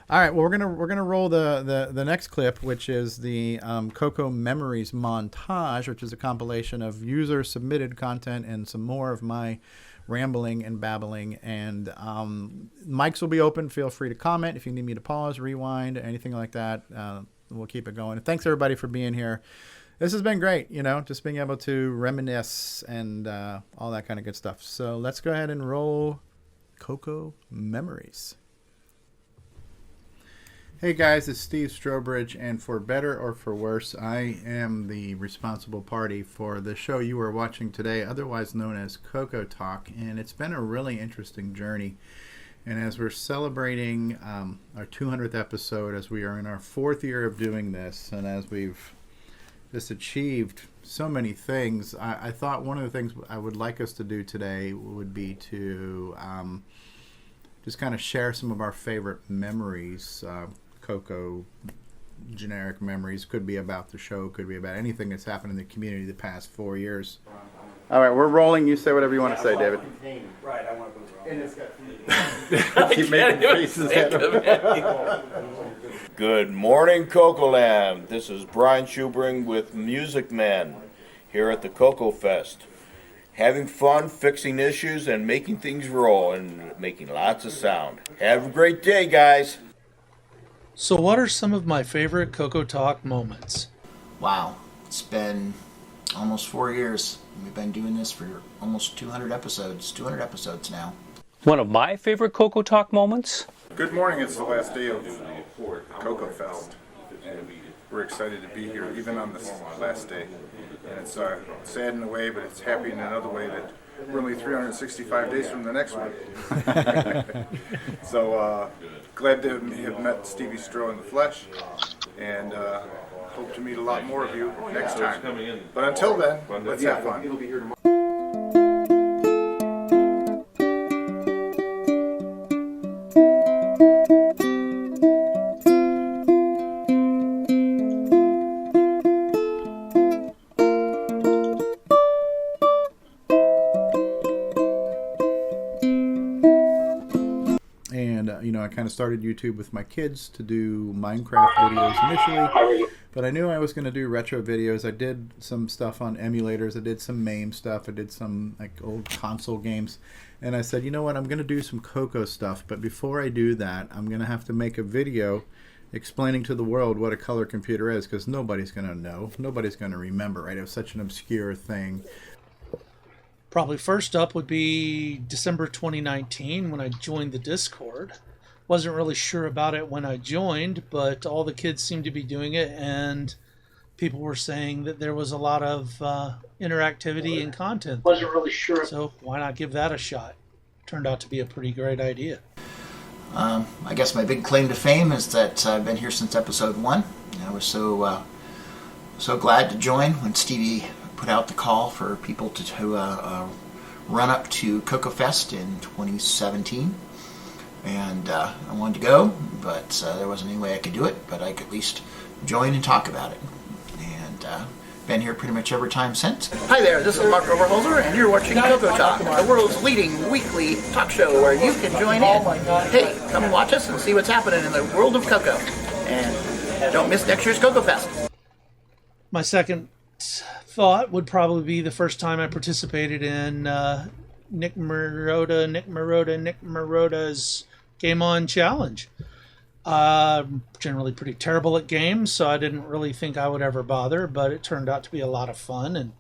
S1: All right, well we're gonna roll the next clip, which is the CoCo Memories montage, which is a compilation of user submitted content and some more of my rambling and babbling. And mics will be open. Feel free to comment if you need me to pause, rewind, anything like that. We'll keep it going. And thanks everybody for being here. This has been great, just being able to reminisce and all that kind of good stuff. So let's go ahead and roll CoCo Memories. Hey guys, it's Steve Strobridge, and for better or for worse, I am the responsible party for the show you are watching today, otherwise known as CoCoTALK, and it's been a really interesting journey. And as we're celebrating our 200th episode, as we are in our 4th year of doing this, and as we've just achieved so many things, I thought one of the things I would like us to do today would be to just kind of share some of our favorite memories. CoCo generic memories, could be about the show, could be about anything that's happened in the community the past 4 years. All right, we're rolling. You say whatever you want to say, David.
S13: Right, I want to go wrong.
S1: Keep making faces at him.
S17: Good morning, CoCo Land. This is Brian Schubring with Music Man here at the CoCo Fest. Having fun, fixing issues, and making things roll, and making lots of sound. Have a great day, guys.
S18: So what are some of my favorite CoCoTALK moments?
S13: Wow, it's been almost 4 years. We've been doing this for almost 200 episodes. 200 episodes now.
S27: One of my favorite CoCoTALK moments?
S19: Good morning, it's the last day of
S6: CoCo Fest. And we're excited to be here, even on this last day. And it's sad in a way, but it's happy in another way that we're only 365 days from the next one. So glad to have met Stevie Stroh in the flesh, and hope to meet a lot more of you next time. But until then, let's have fun.
S1: I kind of started YouTube with my kids to do Minecraft videos initially, but I knew I was going to do retro videos. I did some stuff on emulators. I did some MAME stuff. I did some like old console games, and I said, you know what, I'm going to do some CoCo stuff, but before I do that, I'm going to have to make a video explaining to the world what a color computer is, because nobody's going to know. Nobody's going to remember, right? It was such an obscure thing.
S18: Probably first up would be December 2019 when I joined the Discord. Wasn't really sure about it when I joined, but all the kids seemed to be doing it, and people were saying that there was a lot of interactivity and content.
S2: Wasn't really sure.
S18: So why not give that a shot? Turned out to be a pretty great idea.
S13: I guess my big claim to fame is that I've been here since episode 1. I was so glad to join when Stevie put out the call for people to run up to CoCo Fest in 2017. And I wanted to go, but there wasn't any way I could do it, but I could at least join and talk about it. And been here pretty much every time since.
S19: Hi there, this is Mark Overholzer, and you're watching CoCoTALK, the world's leading weekly talk show where you can join in. Hey, come watch us and see what's happening in the world of Coco. And don't miss next year's CoCo Fest.
S18: My second thought would probably be the first time I participated in Nick Marota's Game On Challenge. Generally pretty terrible at games, so I didn't really think I would ever bother, but it turned out to be a lot of fun, and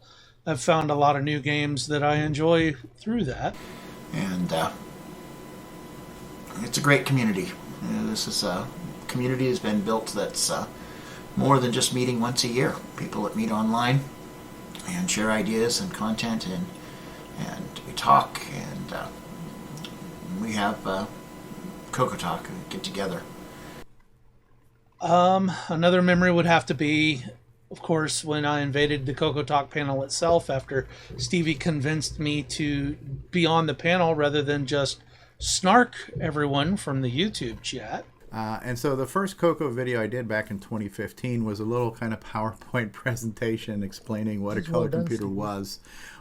S18: I've found a lot of new games that I enjoy through that.
S13: And it's a great community. This is a community has been built that's more than just meeting once a year. People that meet online and share ideas and content, and we talk, and we have CoCoTALK get together.
S18: Another memory would have to be, of course, when I invaded the CoCoTALK panel itself after Stevie convinced me to be on the panel rather than just snark everyone from the YouTube chat.
S1: And so the first CoCo video I did back in 2015 was a little kind of PowerPoint presentation explaining what a color computer was,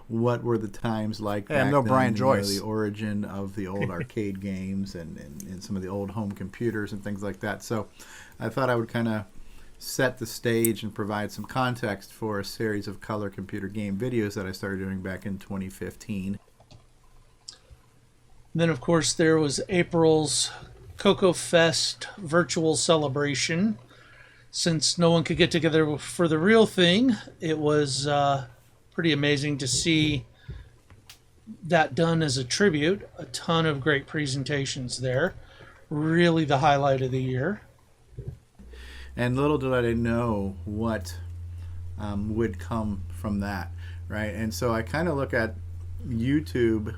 S1: what were the times like back then,
S21: Brian Joyce.
S1: The origin of the old arcade games and some of the old home computers and things like that. So I thought I would kind of set the stage and provide some context for a series of color computer game videos that I started doing back in 2015.
S18: Then, of course, there was April's CoCo Fest virtual celebration. Since no one could get together for the real thing, it was pretty amazing to see that done as a tribute. A ton of great presentations there. Really the highlight of the year.
S1: And little did I know what would come from that, right? And so I kind of look at YouTube,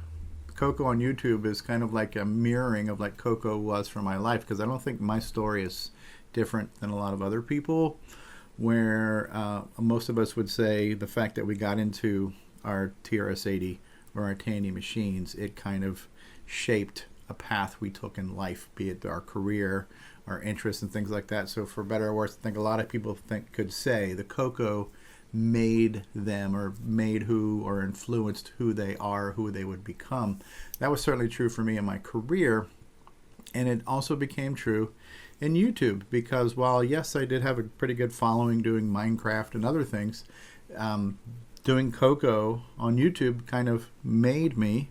S1: CoCo on YouTube is kind of like a mirroring of like CoCo was for my life, because I don't think my story is different than a lot of other people, where most of us would say the fact that we got into our TRS-80 or our Tandy machines, it kind of shaped a path we took in life, be it our career, our interests, and things like that. So for better or worse, I think a lot of people could say the CoCo made them, or made who, or influenced who they are, who they would become. That was certainly true for me in my career, and it also became true in YouTube, because while yes, I did have a pretty good following doing Minecraft and other things, doing CoCo on YouTube kind of made me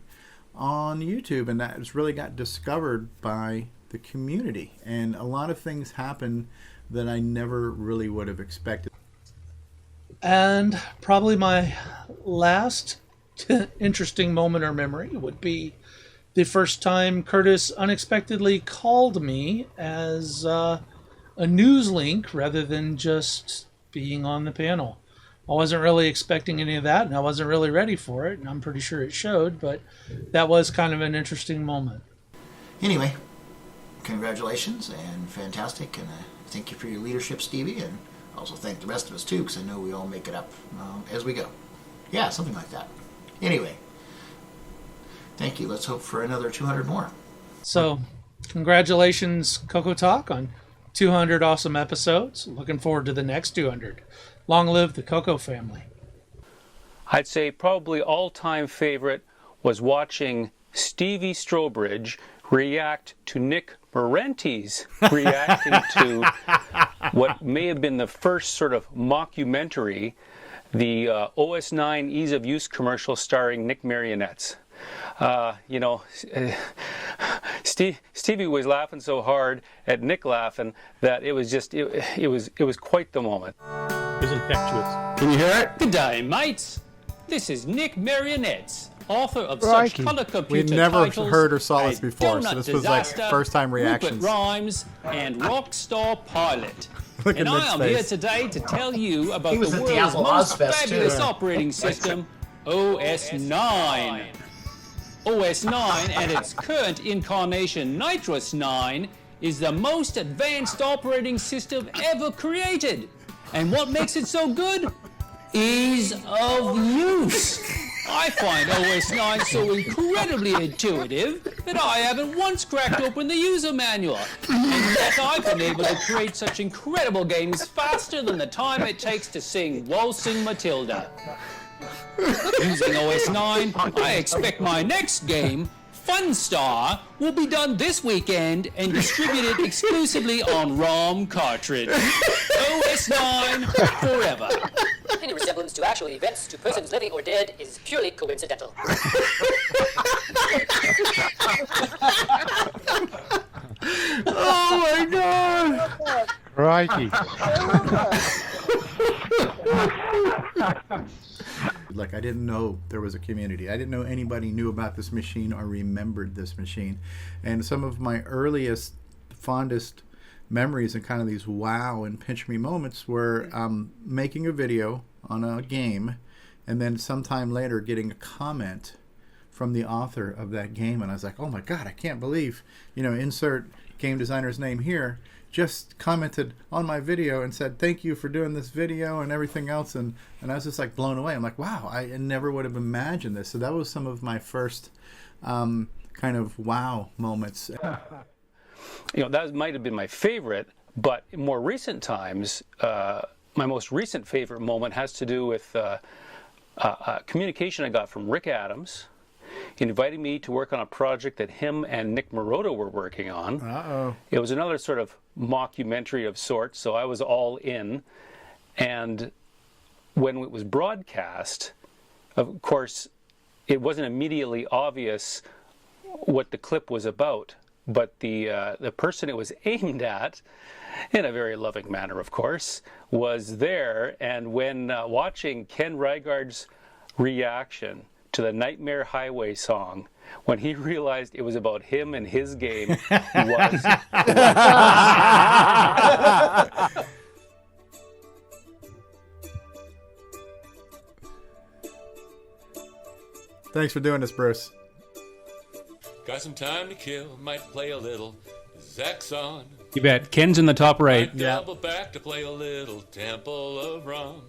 S1: on YouTube, and that really got discovered by the community, and a lot of things happened that I never really would have expected.
S18: And probably my last interesting moment or memory would be the first time Curtis unexpectedly called me as a news link rather than just being on the panel. I wasn't really expecting any of that, and I wasn't really ready for it, and I'm pretty sure it showed, but that was kind of an interesting moment.
S13: Anyway, congratulations and fantastic, and thank you for your leadership, Stevie, and also thank the rest of us too, because I know we all make it up as we go. Yeah, something like that. Anyway, thank you. Let's hope for another 200 more.
S18: So, congratulations, CoCoTALK, on 200 awesome episodes. Looking forward to the next 200. Long live the CoCo family.
S27: I'd say probably all-time favorite was watching Stevie Strobridge react to Nick Marenti's reacting to what may have been the first sort of mockumentary, the OS9 Ease of Use commercial starring Nick Marionettes. Stevie was laughing so hard at Nick laughing that it was just it was quite the moment.
S5: It was infectious.
S27: Can you hear it? Good day, mates. This is Nick Marionettes, author of such color computer
S1: We never
S27: titles
S1: heard or saw this
S27: as
S1: before, so
S27: Donut
S1: this was like
S27: Disaster,
S1: first time reactions.
S27: Rupert Rhymes, and Rockstar Pilot.
S1: Look
S27: And
S1: at
S27: I
S1: Nick's
S27: am
S1: face.
S27: here today to tell you about
S13: He
S27: the
S13: was at the
S27: world's
S13: Apple
S27: most
S13: Ozfest, too.
S27: fabulous
S13: Yeah.
S27: operating system, OS9. OS9 and its current incarnation, Nitrous 9, is the most advanced operating system ever created. And what makes it so good? Ease of use. I find OS9 so incredibly intuitive that I haven't once cracked open the user manual. And yet I've been able to create such incredible games faster than the time it takes to sing Waltzing Matilda. Using OS9, I expect my next game, Funstar, will be done this weekend and distributed exclusively on ROM cartridge. OS9 forever.
S3: Any resemblance to actual events to persons living or dead is purely coincidental.
S1: Oh my god!
S10: Crikey.
S1: Like, I didn't know there was a community. I didn't know anybody knew about this machine or remembered this machine. And some of my earliest, fondest memories and kind of these wow and pinch me moments were making a video on a game and then sometime later getting a comment from the author of that game. And I was like, oh my God, I can't believe, insert game designer's name here, just commented on my video and said thank you for doing this video and everything else, and I was just like blown away. I'm like, wow, I never would have imagined this. So that was some of my first kind of wow moments.
S27: That might have been my favorite, but in more recent times, my most recent favorite moment has to do with a communication I got from Rick Adams. He invited me to work on a project that him and Nick Marotta were working on.
S1: Uh-oh.
S27: It was another sort of mockumentary of sorts, so I was all in. And when it was broadcast, of course, it wasn't immediately obvious what the clip was about, but the person it was aimed at, in a very loving manner, of course, was there. And when watching Ken Reigard's reaction to the Nightmare Highway song, when he realized it was about him and his game, was
S1: Thanks for doing this, Bruce.
S8: Got some time to kill, might play a little Zaxxon.
S5: You bet. Ken's in the top right.
S8: Might double back to play a little Temple of Rum.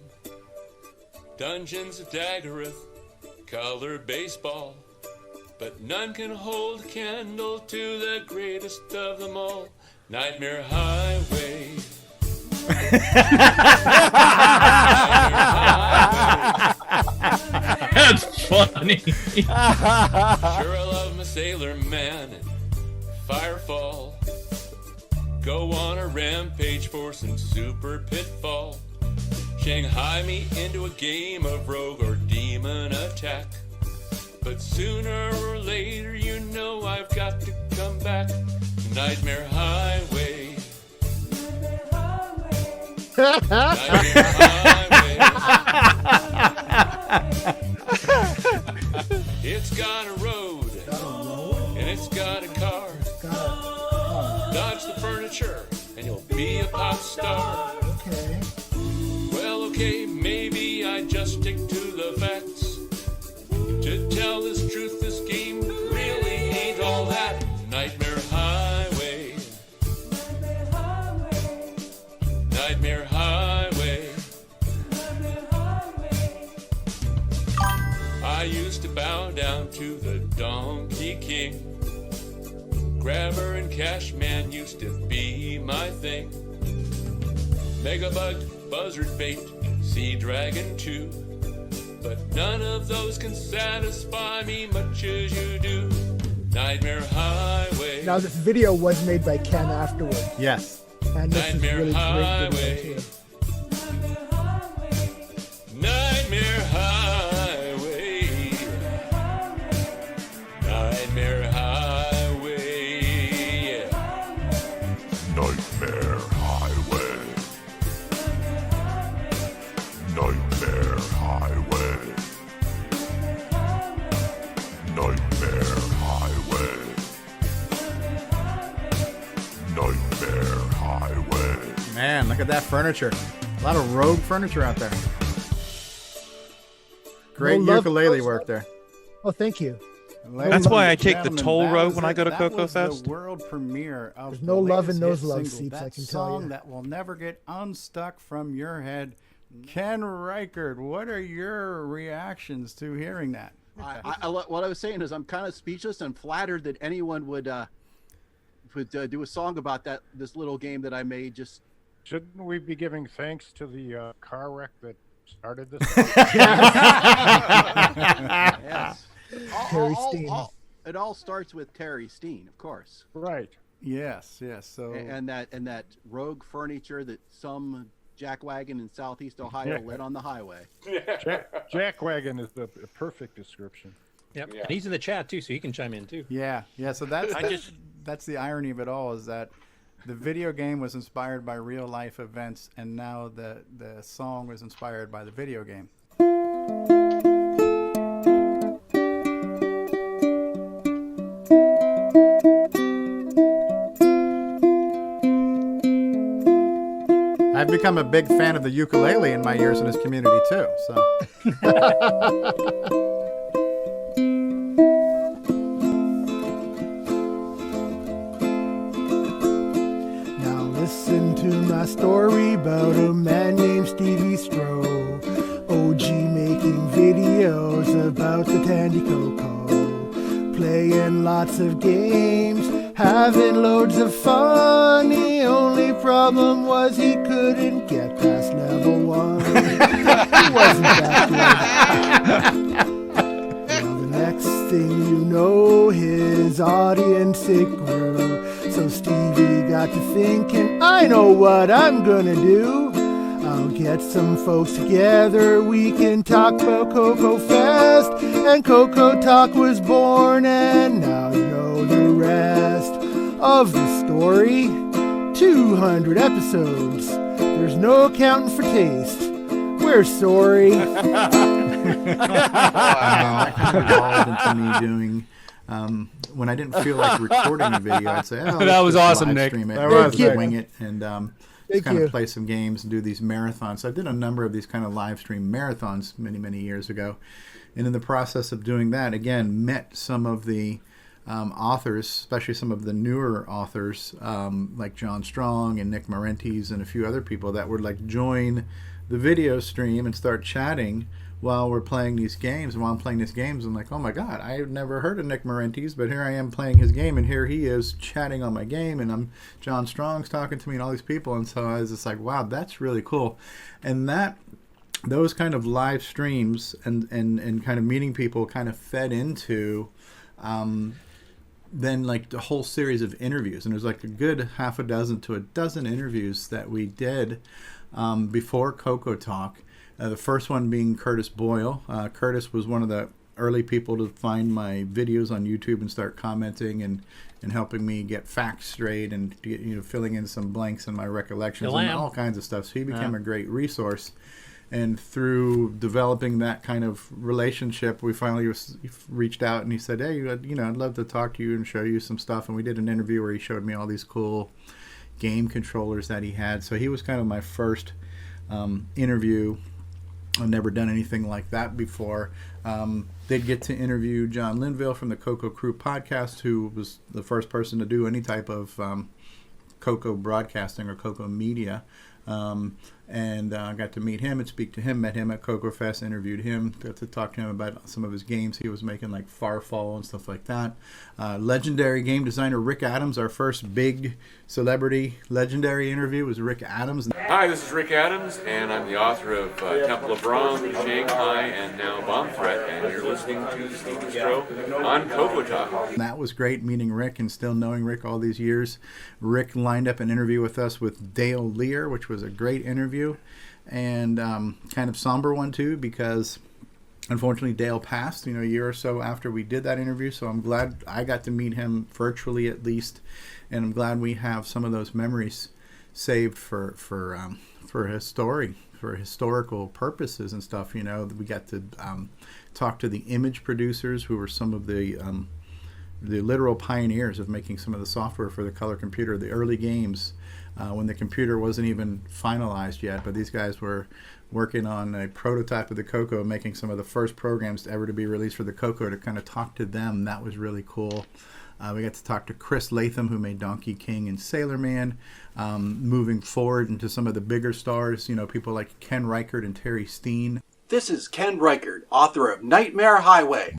S8: Dungeons of Daggereth, colored baseball, but none can hold a candle to the greatest of them all, Nightmare Highway.
S12: That's funny.
S8: Sure, I love my Sailor Man and Firefall. Go on a rampage for some super pitfall. Shanghai me into a game of rogue or demon attack. But sooner or later, you know I've got to come back. Nightmare Highway. Nightmare Highway. It's got a road, and it's got a car. Dodge the furniture, and you'll be be a pop star.
S2: Okay.
S8: Well, okay, maybe I just stick to the facts. To tell this truth, this game really ain't all that. Nightmare Highway. Nightmare Highway. I used to bow down to the Donkey King. Grabber and Cashman used to be my thing. Megabug, Buzzard Bait, Sea Dragon 2. But none of those can satisfy me much as you do. Nightmare Highway.
S2: Now this video was made by Ken afterwards.
S1: Yes.
S2: And this is really great video too.
S8: Nightmare Highway. Nightmare Highway.
S4: Nightmare Highway. Nightmare Highway. Nightmare Highway. Nightmare Highway.
S1: Man, look at that furniture. A lot of Rogue furniture out there. Great ukulele work there.
S2: Oh, thank you.
S7: That's why I take the toll road when I go to CoCo Fest.
S1: The world premiere of
S2: There's
S1: the
S2: no love in
S1: latest
S2: those
S1: hit
S2: love
S1: single,
S2: seats,
S1: that
S2: I can tell
S1: song
S2: you.
S1: that will never get unstuck from your head. Ken Reichert, what are your reactions to hearing that?
S9: What I was saying is I'm kind of speechless and flattered that anyone would do a song about this little game that I made. Just
S6: shouldn't we be giving thanks to the car wreck that started this?
S9: Yes.
S2: Terry Steen.
S9: It all starts with Terry Steen, of course.
S6: Right.
S1: Yes. So
S9: and that Rogue furniture that some jackwagon in Southeast Ohio lit on the highway.
S6: Jackwagon is the perfect description.
S5: Yep. Yeah. And he's in the chat too, so he can chime in too.
S1: Yeah. So that's the irony of it all, is that the video game was inspired by real life events, and now the song was inspired by the video game. I've become a big fan of the ukulele in my years in this community too. So.
S2: Now listen to my story about a man named Stevie Stroh, OG making videos about the Tandy CoCo, playing lots of games, having loads of fun. The only problem was he couldn't get past level 1. He wasn't that good. Well, the next thing you know, his audience it grew. So Stevie got to thinking, I know what I'm gonna do. I'll get some folks together, we can talk about CoCo Fest. And CoCoTALK was born, and now you know the rest of the story. 200 episodes. There's no accounting for taste. We're sorry.
S1: Into me doing when I didn't feel like recording a video, I'd say, "Oh,
S5: that was awesome, Nick.
S1: Stream it,
S5: That was
S1: just
S5: great.
S1: wing it, and just kind of play some games and do these marathons." So I did a number of these kind of live stream marathons many years ago, and in the process of doing that, again, met some of the authors, especially some of the newer authors, like John Strong and Nick Marentes and a few other people that would like join the video stream and start chatting while we're playing these games. And while I'm playing these games, I'm like, oh my God, I have never heard of Nick Marentes, but here I am playing his game, and here he is chatting on my game, and John Strong's talking to me and all these people. And so I was just like, wow, that's really cool. And those kind of live streams and kind of meeting people kind of fed into then like the whole series of interviews. And there's like a good half a dozen to a dozen interviews that we did before CoCoTALK. The first one being Curtis Boyle. Curtis was one of the early people to find my videos on YouTube and start commenting and helping me get facts straight and filling in some blanks in my recollections and all kinds of stuff. So he became a great resource. And through developing that kind of relationship, we finally reached out, and he said, hey, I'd love to talk to you and show you some stuff. And we did an interview where he showed me all these cool game controllers that he had. So he was kind of my first interview. I've never done anything like that before. Did get to interview John Linville from the CoCo Crew podcast, who was the first person to do any type of CoCo broadcasting or CoCo media. And I got to meet him and speak to him, met him at CoCo Fest, interviewed him, got to talk to him about some of his games he was making, like Farfall and stuff like that. Legendary game designer Rick Adams, our first big celebrity legendary interview was Rick Adams.
S15: Hi, this is Rick Adams, and I'm the author of Temple of Brahm, Shanghai, and now Bomb Threat, and you're listening to Steve Bistro on CoCoTALK.
S1: That was great meeting Rick and still knowing Rick all these years. Rick lined up an interview with us with Dale Lear, which was a great interview, and kind of somber one too, because unfortunately Dale passed, a year or so after we did that interview. So I'm glad I got to meet him virtually at least, and I'm glad we have some of those memories saved for his story, for historical purposes and stuff. We got to talk to the image producers, who were some of the literal pioneers of making some of the software for the color computer, the early games, when the computer wasn't even finalized yet. But these guys were working on a prototype of the CoCo, making some of the first programs ever to be released for the CoCo, to kind of talk to them. That was really cool. We got to talk to Chris Latham, who made Donkey King and Sailor Man. Moving forward into some of the bigger stars, people like Ken Reichert and Terry Steen.
S16: This is Ken Reichert, author of Nightmare Highway.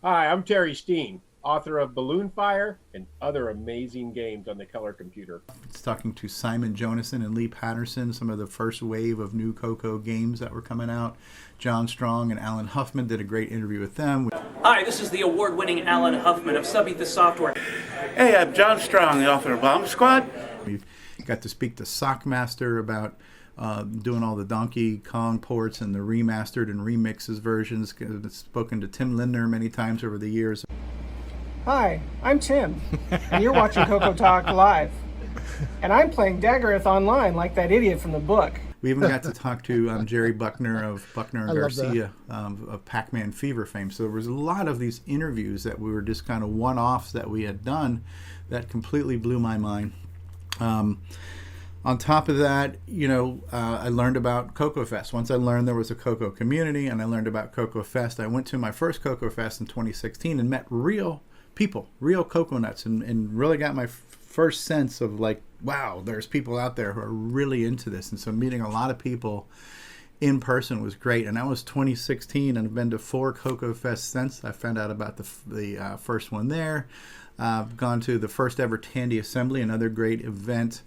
S21: Hi, I'm Terry Steen, author of Balloon Fire and other amazing games on the color computer.
S1: It's talking to Simon Jonason and Lee Patterson, some of the first wave of new CoCo games that were coming out. John Strong and Alan Huffman did a great interview with them.
S22: Hi, this is the award-winning Alan Huffman of Subby the Software.
S23: Hey, I'm John Strong, the author of Bomb Squad.
S1: We got to speak to Sockmaster about doing all the Donkey Kong ports and the remastered and remixes versions. I've spoken to Tim Lindner many times over the years.
S24: Hi, I'm Tim, and you're watching CoCoTALK Live. And I'm playing Daggerath online like that idiot from the book.
S1: We even got to talk to Jerry Buckner of Buckner and Garcia of Pac-Man Fever fame. So there was a lot of these interviews that we were just kind of one-offs that we had done that completely blew my mind. On top of that, I learned about CoCo Fest. Once I learned there was a CoCo community and I learned about CoCo Fest, I went to my first CoCo Fest in 2016 and met real people, real coconuts, and really got my first sense of like, wow, there's people out there who are really into this. And so meeting a lot of people in person was great. And that was 2016, and I've been to 4 CoCo Fests since. I found out about the first one there. I've gone to the first ever Tandy Assembly, another great event.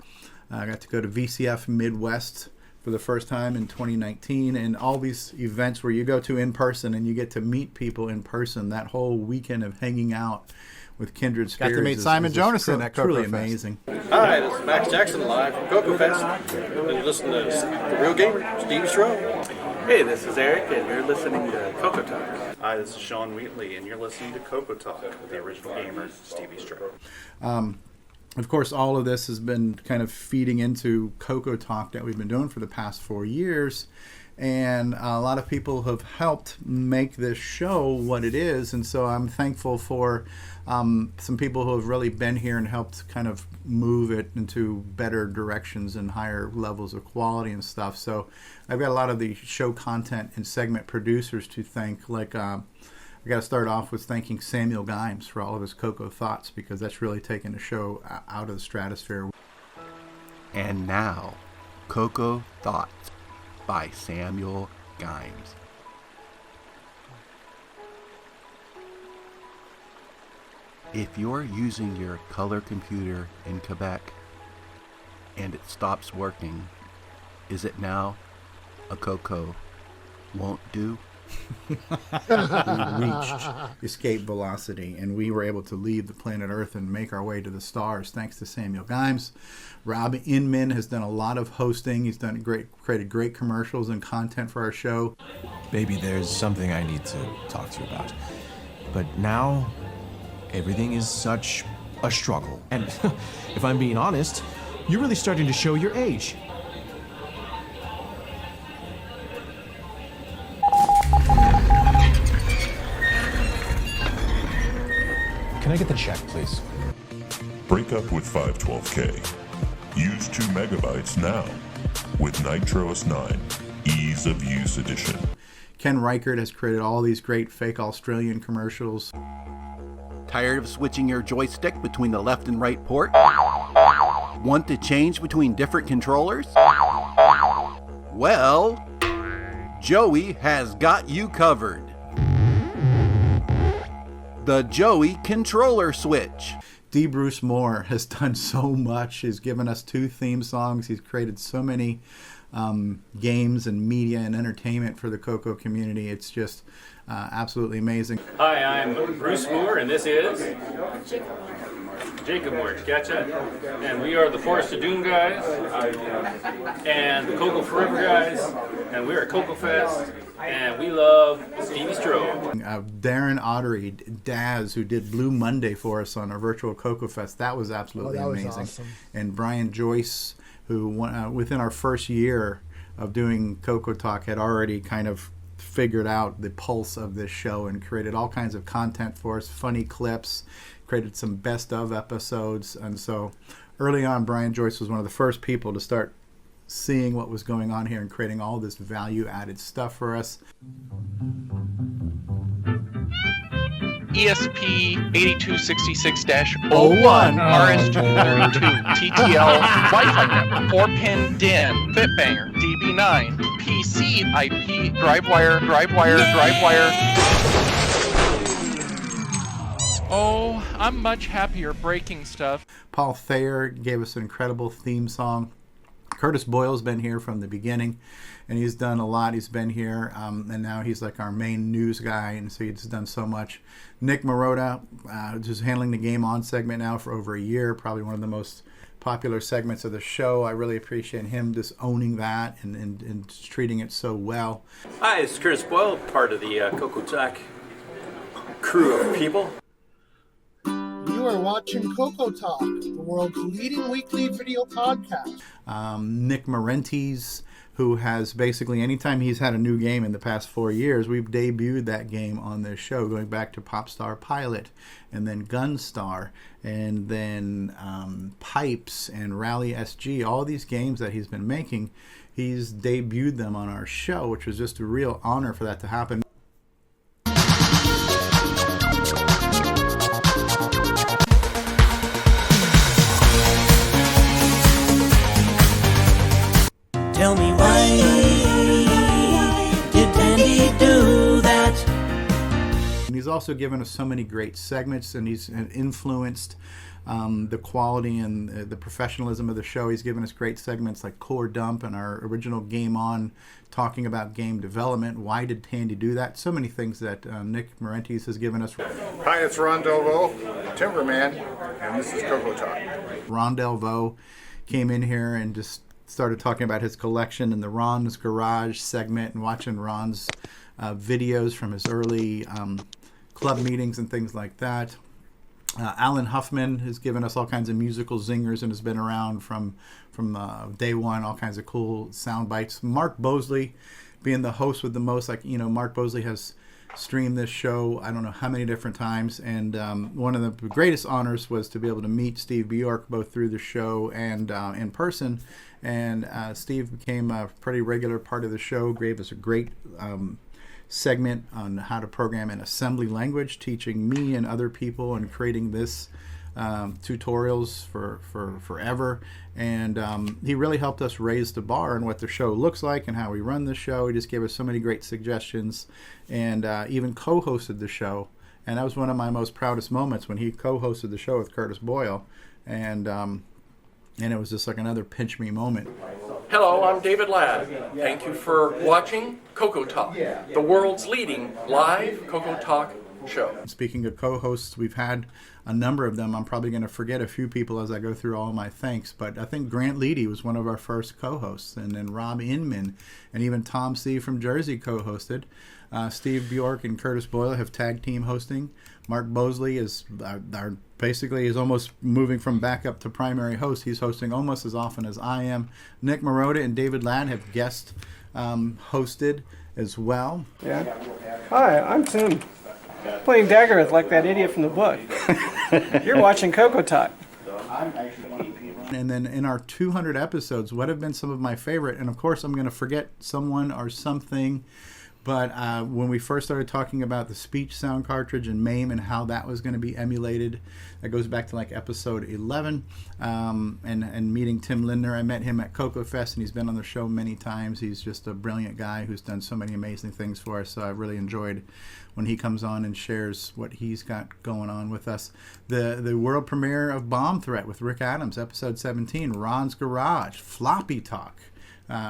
S1: I got to go to VCF Midwest for the first time in 2019, and all these events where you go to in person and you get to meet people in person. That whole weekend of hanging out with kindred spirits. Got to meet Simon Jonason at CoCo truly Fest. Amazing.
S25: Hi, this is Max Jackson live from CoCo Fest. And listen to The Real Gamer, Steve Stroh.
S26: Hey, this is Eric, and you're listening to CoCoTALK. Hi, this is Sean Wheatley, and you're listening to CoCoTALK with the original gamer, Stevie Stroh.
S1: Of course, all of this has been kind of feeding into CoCoTALK that we've been doing for the past 4 years. And a lot of people have helped make this show what it is. And so I'm thankful for some people who have really been here and helped kind of move it into better directions and higher levels of quality and stuff. So I've got a lot of the show content and segment producers to thank. Like, I got to start off with thanking Samuel Gimes for all of his CoCo thoughts, because that's really taken the show out of the stratosphere.
S28: And now, CoCo Thoughts by Samuel Gimes. If you're using your color computer in Quebec and it stops working, is it now a CoCo won't do?
S1: We reached escape velocity, and we were able to leave the planet Earth and make our way to the stars thanks to Samuel Gimes. Rob Inman has done a lot of hosting. He's done created great commercials and content for our show.
S30: Baby, there's something I need to talk to you about. But now, everything is such a struggle. And if I'm being honest, you're really starting to show your age. Can I get the check, please?
S4: Break up with 512K. Use 2 megabytes now with NitroOS 9 Ease of Use Edition.
S1: Ken Reichert has created all these great fake Australian commercials.
S28: Tired of switching your joystick between the left and right port? Want to change between different controllers? Well, Joey has got you covered. The Joey Controller Switch.
S1: D. Bruce Moore has done so much. He's given us 2 theme songs. He's created so many games and media and entertainment for the CoCo community. It's just absolutely amazing.
S27: Hi, I'm Bruce Moore, and this is Jacob Moore, gotcha. And we are the Forest of Doom guys, and the CoCo Forever guys, and we're at CoCo Fest, and we love Stevie Stroh.
S1: Darren Ottery, Daz, who did Blue Monday for us on our virtual CoCo Fest, that was absolutely amazing.
S2: Awesome.
S1: And Brian Joyce, who within our first year of doing CoCoTALK had already kind of figured out the pulse of this show and created all kinds of content for us, funny clips, created some best of episodes. And so early on, Brian Joyce was one of the first people to start seeing what was going on here and creating all this value added stuff for us.
S3: ESP 8266-01, RS-232, TTL, Wi-Fi network, 4-pin DIN, Fitbanger, DB9, PC, IP, DriveWire. Oh, I'm much happier breaking stuff.
S1: Paul Thayer gave us an incredible theme song. Curtis Boyle's been here from the beginning, and he's done a lot. He's been here, and now he's like our main news guy, and so he's done so much. Nick Marotta, just handling the Game On segment now for over a year, probably one of the most popular segments of the show. I really appreciate him just owning that and treating it so well.
S25: Hi, it's Curtis Boyle, part of the CoCoTALK crew of people.
S2: You are watching CoCoTALK, the world's leading weekly video podcast.
S1: Nick Marentes, who has basically, anytime he's had a new game in the past 4 years, we've debuted that game on this show, going back to Popstar Pilot, and then Gunstar, and then Pipes and Rally SG. All these games that he's been making, he's debuted them on our show, which was just a real honor for that to happen.
S10: Tell me why did Andy do that?
S1: And he's also given us so many great segments, and he's influenced the quality and the professionalism of the show. He's given us great segments like Core Dump and our original Game On, talking about game development. Why did Tandy do that? So many things that Nick Marentes has given us.
S6: Hi, it's Ron Delvaux, Timberman, and this is CoCoTALK.
S1: Ron Delvaux came in here and just started talking about his collection in the Ron's Garage segment, and watching Ron's videos from his early club meetings and things like that. Alan Huffman has given us all kinds of musical zingers and has been around from day one, all kinds of cool sound bites. Mark Bosley being the host with the most, Mark Bosley has streamed this show I don't know how many different times, and one of the greatest honors was to be able to meet Steve Bjork both through the show and in person. And Steve became a pretty regular part of the show, gave us a great segment on how to program in assembly language, teaching me and other people and creating this tutorials for forever. And he really helped us raise the bar on what the show looks like and how we run the show. He just gave us so many great suggestions, and even co-hosted the show. And that was one of my most proudest moments, when he co-hosted the show with Curtis Boyle. And it was just like another pinch me moment.
S3: Hello, I'm David Ladd. Thank you for watching CoCoTALK, the world's leading live CoCoTALK show.
S1: Speaking of co-hosts, we've had a number of them. I'm probably going to forget a few people as I go through all my thanks, but I think Grant Leedy was one of our first co-hosts, and then Rob Inman, and even Tom C. from Jersey co-hosted. Steve Bjork and Curtis Boyle have tag team hosting. Mark Bosley is basically is almost moving from backup to primary host. He's hosting almost as often as I am. Nick Marotta and David Ladd have guest hosted as well.
S24: Yeah. Hi, I'm Tim. Playing Daggereth like that idiot from the book. You're watching CoCoTALK.
S1: And then in our 200 episodes, what have been some of my favorite? And of course, I'm going to forget someone or something. But when we first started talking about the speech sound cartridge and MAME and how that was going to be emulated, that goes back to like episode 11. And meeting Tim Lindner, I met him at CoCo Fest, and he's been on the show many times. He's just a brilliant guy who's done so many amazing things for us. So I really enjoyed when he comes on and shares what he's got going on with us. The world premiere of Bomb Threat with Rick Adams, episode 17, Ron's Garage, Floppy Talk.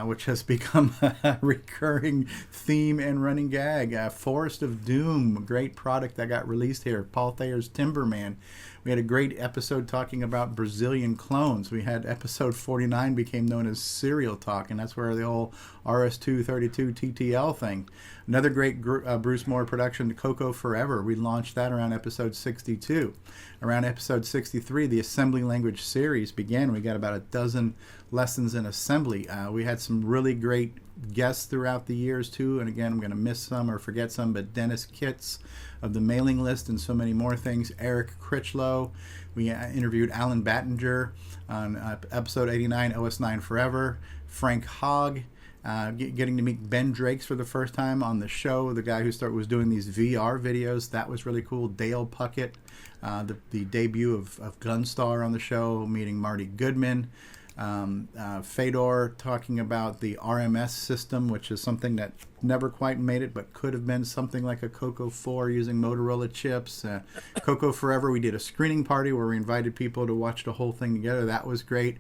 S1: Which has become a recurring theme and running gag. Forest of Doom, a great product that got released here. Paul Thayer's Timberman. We had a great episode talking about Brazilian clones. We had episode 49 became known as Serial Talk, and that's where the whole RS-232 TTL thing. Another great Bruce Moore production, CoCo Forever. We launched that around episode 62. Around episode 63, the assembly language series began. We got about a dozen lessons in assembly. We had some really great guests throughout the years too, and again, I'm going to miss some or forget some, but Dennis Kitts of the mailing list and so many more things. Eric Critchlow. We interviewed Alan Battinger on episode 89, OS9 Forever. Frank Hogg. Getting to meet Ben Drakes for the first time on the show, the guy who was doing these VR videos. That was really cool. Dale Puckett, the debut of Gunstar on the show, meeting Marty Goodman. Fedor talking about the RMS system, which is something that never quite made it, but could have been something like a CoCo 4 using Motorola chips. CoCo Forever, we did a screening party where we invited people to watch the whole thing together. That was great.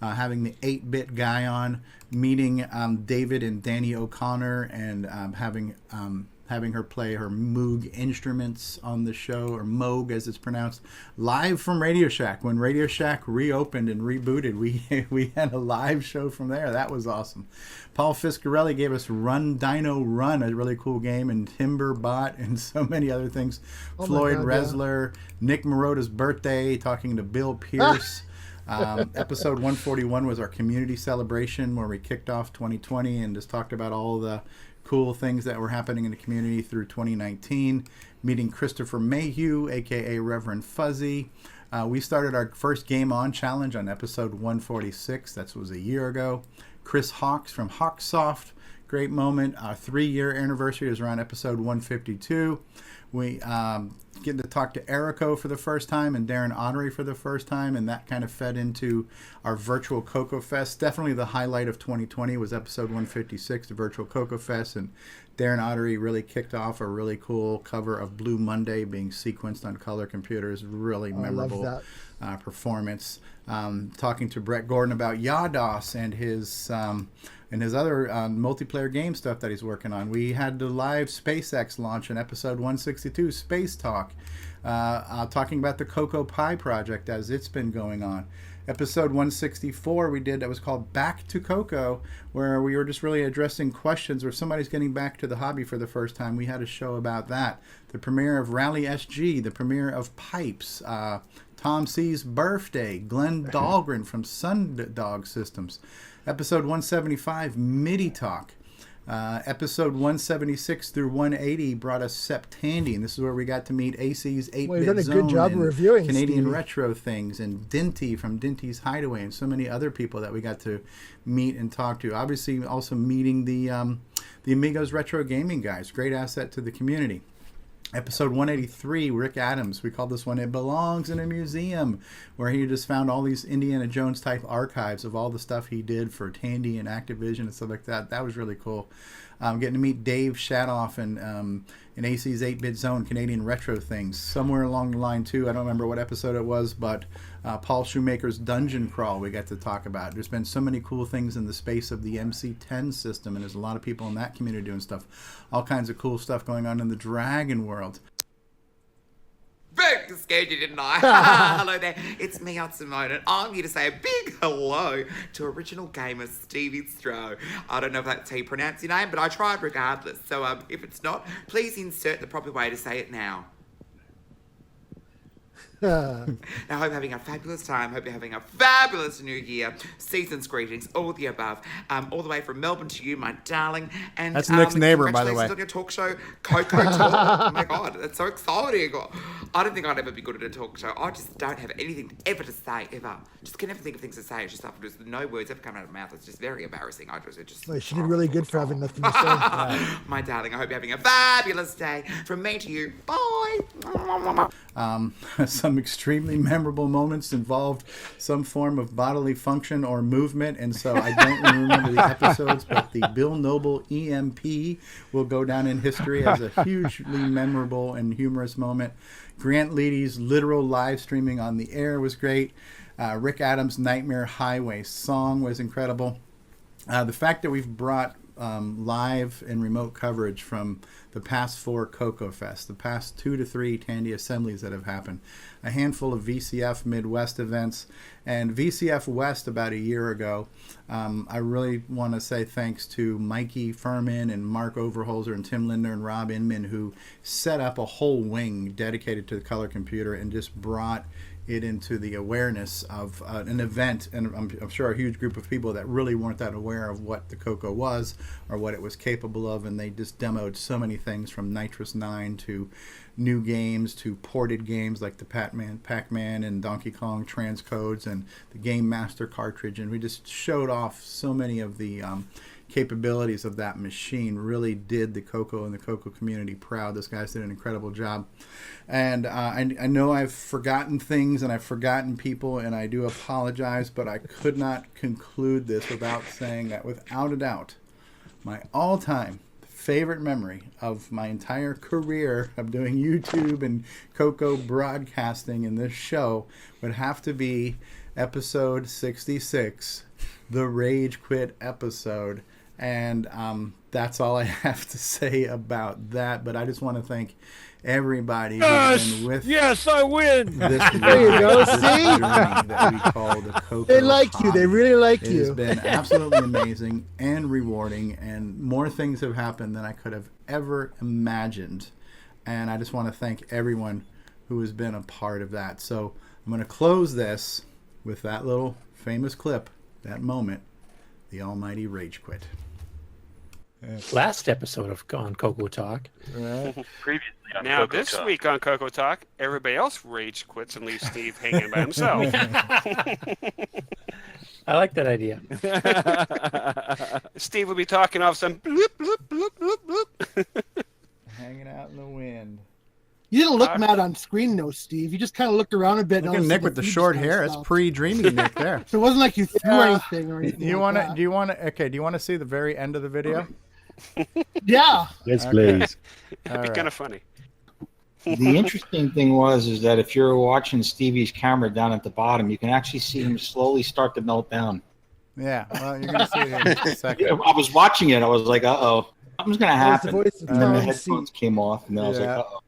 S1: Having the 8-bit guy on, meeting David and Danny O'Connor, and having her play her Moog instruments on the show, or Moog as it's pronounced, live from Radio Shack. When Radio Shack reopened and rebooted, we had a live show from there. That was awesome. Paul Fiscarelli gave us Run Dino Run, a really cool game, and Timberbot and so many other things. Floyd Resler, Nick Marota's birthday, talking to Bill Pierce. Episode 141 was our community celebration where we kicked off 2020 and just talked about all the cool things that were happening in the community through 2019. Meeting Christopher Mayhew, aka Reverend Fuzzy. We started our first Game On challenge on episode 146. That was a year ago. Chris Hawks from Hawksoft. Great moment. Our 3-year anniversary is around episode 152. We get to talk to Erico for the first time and Darren Ottery for the first time, and that kind of fed into our virtual CoCo Fest. Definitely the highlight of 2020 was episode 156, the virtual CoCo Fest, and Darren Ottery really kicked off a really cool cover of Blue Monday being sequenced on color computers. Really memorable performance. Talking to Brett Gordon about Yados and his other multiplayer game stuff that he's working on. We had the live SpaceX launch in episode 162, Space Talk, talking about the Cocoa Pie project as it's been going on. Episode 164 we did that was called Back to CoCo, where we were just really addressing questions where somebody's getting back to the hobby for the first time. We had a show about that. The premiere of Rally SG, the premiere of Pipes, Tom C's birthday, Glenn Dahlgren from Sundog Systems. Episode 175, MIDI Talk. Episode 176 through 180 brought us Septandy, and this is where we got to meet AC's 8-Bit
S2: Well, you've done a
S1: Zone
S2: good job
S1: and
S2: reviewing,
S1: Canadian
S2: Stevie.
S1: Retro Things, and Dinty from Dinty's Hideaway, and so many other people that we got to meet and talk to. Obviously, also meeting the Amigos Retro Gaming guys. Great asset to the community. Episode 183, Rick Adams. We called this one It Belongs in a Museum, where he just found all these Indiana Jones type archives of all the stuff he did for Tandy and Activision and stuff like that. That was really cool. Getting to meet Dave Shadoff and in AC's 8-Bit Zone, Canadian Retro Things. Somewhere along the line, too, I don't remember what episode it was, but Paul Shoemaker's Dungeon Crawl we got to talk about. There's been so many cool things in the space of the MC10 system, and there's a lot of people in that community doing stuff. All kinds of cool stuff going on in the Dragon world.
S8: Boom! Scared you, didn't I? Hello there. It's me, Simone, and I'm here to say a big hello to original gamer Stevie Stroh. I don't know if that's how you pronounce your name, but I tried regardless. So if it's not, please insert the proper way to say it now. I hope you're having a fabulous time. Hope you're having a fabulous new year. Season's greetings, all the above. All the way from Melbourne to you, my darling. And
S1: that's Nick's neighbor, by the way.
S8: Congratulations on your talk show, CoCoTALK. Oh my God, that's so exciting. I don't think I'd ever be good at a talk show. I just don't have anything ever to say, ever. Just can never think of things to say. It's just just no words ever come out of my mouth. It's just very embarrassing.
S2: Well, she did really good for having nothing to say.
S8: My darling, I hope you're having a fabulous day. From me to you, bye.
S1: Some extremely memorable moments involved some form of bodily function or movement, and so I don't remember the episodes, but the Bill Noble EMP will go down in history as a hugely memorable and humorous moment. Grant Leedy's literal live streaming on the air was great. Rick Adams' Nightmare Highway song was incredible. The fact that we've brought live and remote coverage from the past 4 CoCo Fest, the past 2 to 3 Tandy assemblies that have happened, a handful of VCF Midwest events, and VCF West about a year ago. I really want to say thanks to Mikey Furman and Mark Overholzer and Tim Linder and Rob Inman, who set up a whole wing dedicated to the color computer and just brought it into the awareness of an event, and I'm sure a huge group of people that really weren't that aware of what the CoCo was or what it was capable of, and they just demoed so many things from Nitrous 9 to new games to ported games like the Pac-Man and Donkey Kong transcodes and the Game Master cartridge, and we just showed off so many of the capabilities of that machine. Really did the CoCo and the CoCo community proud. Those guys did an incredible job. And I know I've forgotten things and I've forgotten people, and I do apologize, but I could not conclude this without saying that without a doubt, my all-time favorite memory of my entire career of doing YouTube and CoCo broadcasting in this show would have to be episode 66, the Rage Quit episode. And that's all I have to say about that. But I just want to thank everybody who's been with
S7: I win.
S1: This
S2: There you go. See?
S1: that we call the CoCo.
S2: They like you. They really like
S1: It
S2: you.
S1: has been absolutely amazing and rewarding, and more things have happened than I could have ever imagined. And I just want to thank everyone who has been a part of that. So I'm going to close this with that little famous clip, that moment, the almighty Rage Quit.
S5: Last episode of on CoCoTALK.
S11: Previously on
S12: Now,
S11: CoCoTALK.
S12: this week on CoCoTALK, everybody else rage quits and leaves Steve hanging by himself.
S5: I like that idea.
S12: Steve will be talking off some bloop, bloop, bloop, bloop, bloop.
S1: Hanging out in the wind.
S2: You didn't look mad on screen, though, Steve. You just kind of looked around a bit.
S1: Look at Nick with the short hair. It's pre-dreamy Nick there.
S2: So it wasn't like you threw anything or anything.
S1: Do you want to see the very end of the video?
S2: Yeah.
S7: Yes, please.
S12: That'd be kind of funny.
S7: The interesting thing is that if you're watching Stevie's camera down at the bottom, you can actually see him slowly start to melt down.
S1: Yeah, well, you're going to see it in a second.
S7: I was watching it. I was like, uh-oh, something's going to happen.
S2: The voice of
S7: And then the
S2: Tom
S7: headphones came off, and then I was like, uh-oh.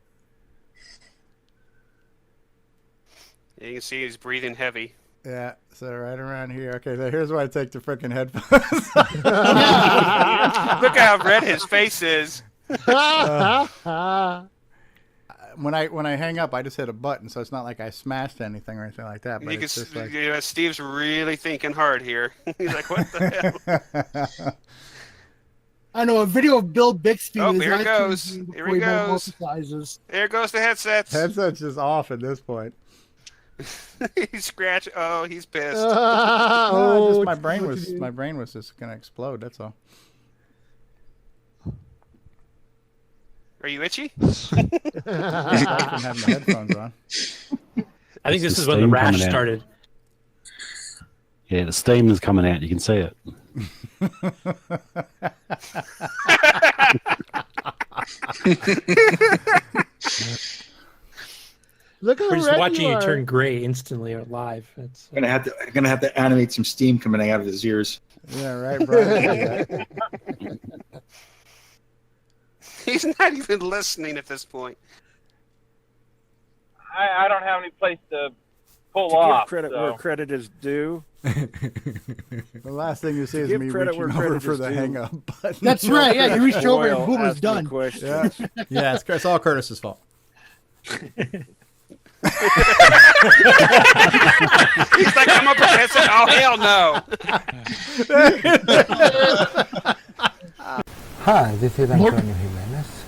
S12: You can see he's breathing heavy.
S1: Yeah, so right around here. Okay, so here's why I take the freaking headphones.
S12: Look how red his face is.
S1: When I hang up, I just hit a button, so it's not like I smashed anything or anything like that. But
S12: You
S1: it's
S12: can,
S1: just like...
S12: Steve's really thinking hard here. He's like, what the hell?
S2: I know a video of Bill Bixby.
S12: Oh,
S2: with his
S12: here it
S2: eyes
S12: goes.
S2: closed
S12: Here
S2: before
S12: he
S2: meant
S12: goes.
S2: multi-sizes.
S12: There goes the headsets.
S1: Headset's just off at this point.
S12: He's scratch. Oh, he's pissed.
S1: No, just my brain was just gonna explode. That's all.
S12: Are you itchy?
S1: Aside from having the headphones on.
S5: I think this is when the rash started.
S7: Yeah, the steam is coming out. You can see it.
S2: Look how
S5: We're just
S2: red
S5: watching you
S2: are.
S5: turn gray instantly live. It's,
S7: I'm gonna have to animate some steam coming out of his ears.
S1: Yeah, right, Brian.
S12: He's not even listening at this point.
S7: I don't have any place to pull To give off. credit so. where credit is due.
S1: The last thing you see is
S7: Give
S1: me
S7: credit
S1: reaching
S7: where
S1: over
S7: credit
S1: for
S7: is
S1: the
S7: due.
S1: hang up button.
S2: That's right. Yeah, you reached over and boom, it's
S7: Ask me
S2: done.
S7: questions.
S1: Yeah, it's all Curtis's fault.
S12: He's like, I'm a professor. Oh, hell no.
S9: Hi, this is Antonio Jimenez.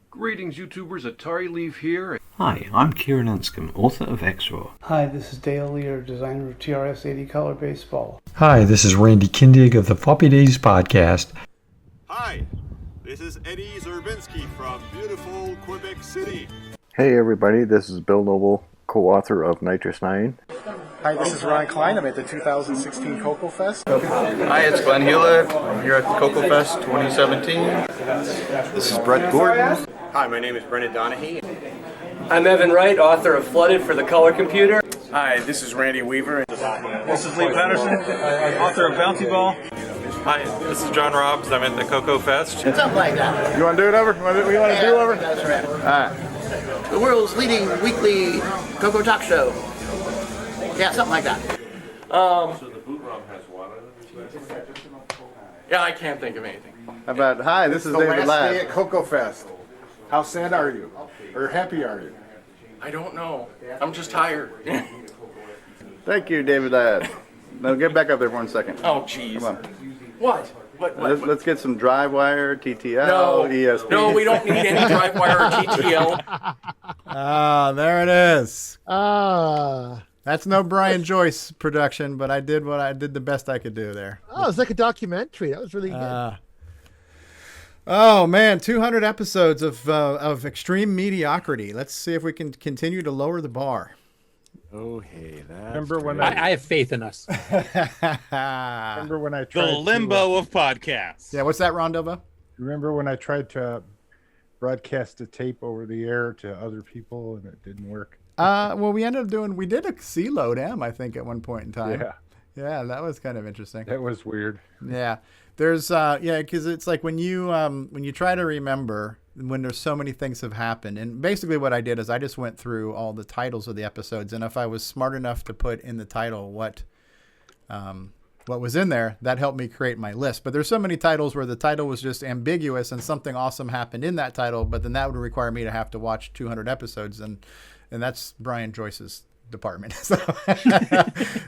S13: Greetings, YouTubers. Atari Leaf here.
S14: Hi, I'm Kieran Anscombe, author of X-Raw.
S15: Hi, this is Dale Lear, designer of TRS-80 Color Baseball.
S16: Hi, this is Randy Kindig of the Floppy Days podcast.
S17: Hi, this is Eddie Zerbinski from beautiful Quebec City.
S18: Hey everybody, this is Bill Noble, co-author of Nitrous 9.
S19: Hi, this is Ron Klein. I'm at the 2016 CoCo Fest.
S20: Hi, it's Glenn Hewlett. I'm here at the CoCo Fest 2017.
S29: This is Brett Gordon.
S31: Hi, my name is Brendan Donahue.
S22: I'm Evan Wright, author of Flooded for the Color Computer.
S31: Hi, this is Randy Weaver.
S32: This is Lee Patterson, author of Bounty Ball.
S33: Hi, this is John Robbs. I'm at the CoCo Fest.
S34: Something like that.
S6: You want to do it over? We want to do over?
S34: That's right.
S6: All right.
S34: The world's leading weekly CoCoTALK show. Yeah, something like that.
S3: Yeah, I can't think of anything.
S6: How about, hi, this is
S19: the
S6: David
S19: last
S6: Ladd.
S19: day at CoCo Fest. How sad are you? Or happy are you?
S3: I don't know. I'm just tired.
S6: Thank you, David Ladd. Now get back up there for 1 second.
S3: Oh, jeez.
S6: Come on.
S3: What?
S6: Let's get some DriveWire, TTL,
S3: No.
S6: ESP.
S3: No, we don't need any DriveWire or TTL.
S1: Ah, there it is. That's no Brian Joyce production, but I did the best I could do there.
S2: Oh, it's like a documentary. That was really good.
S1: Oh man, 200 episodes of extreme mediocrity. Let's see if we can continue to lower the bar.
S17: Oh, hey, that's
S5: Remember when I have faith in us.
S19: Remember when I tried
S35: The limbo of podcasts.
S1: Yeah, what's that, Rondova?
S19: Remember when I tried to broadcast a tape over the air to other people and it didn't work?
S1: Well, we did a C-Load M, I think, at one point in time.
S19: Yeah.
S1: Yeah, that was kind of interesting.
S19: That was weird.
S1: Yeah. There's because it's like when you try to remember when there's so many things have happened, and basically what I did is I just went through all the titles of the episodes, and if I was smart enough to put in the title what was in there, that helped me create my list. But there's so many titles where the title was just ambiguous and something awesome happened in that title, but then that would require me to have to watch 200 episodes, and that's Brian Joyce's department.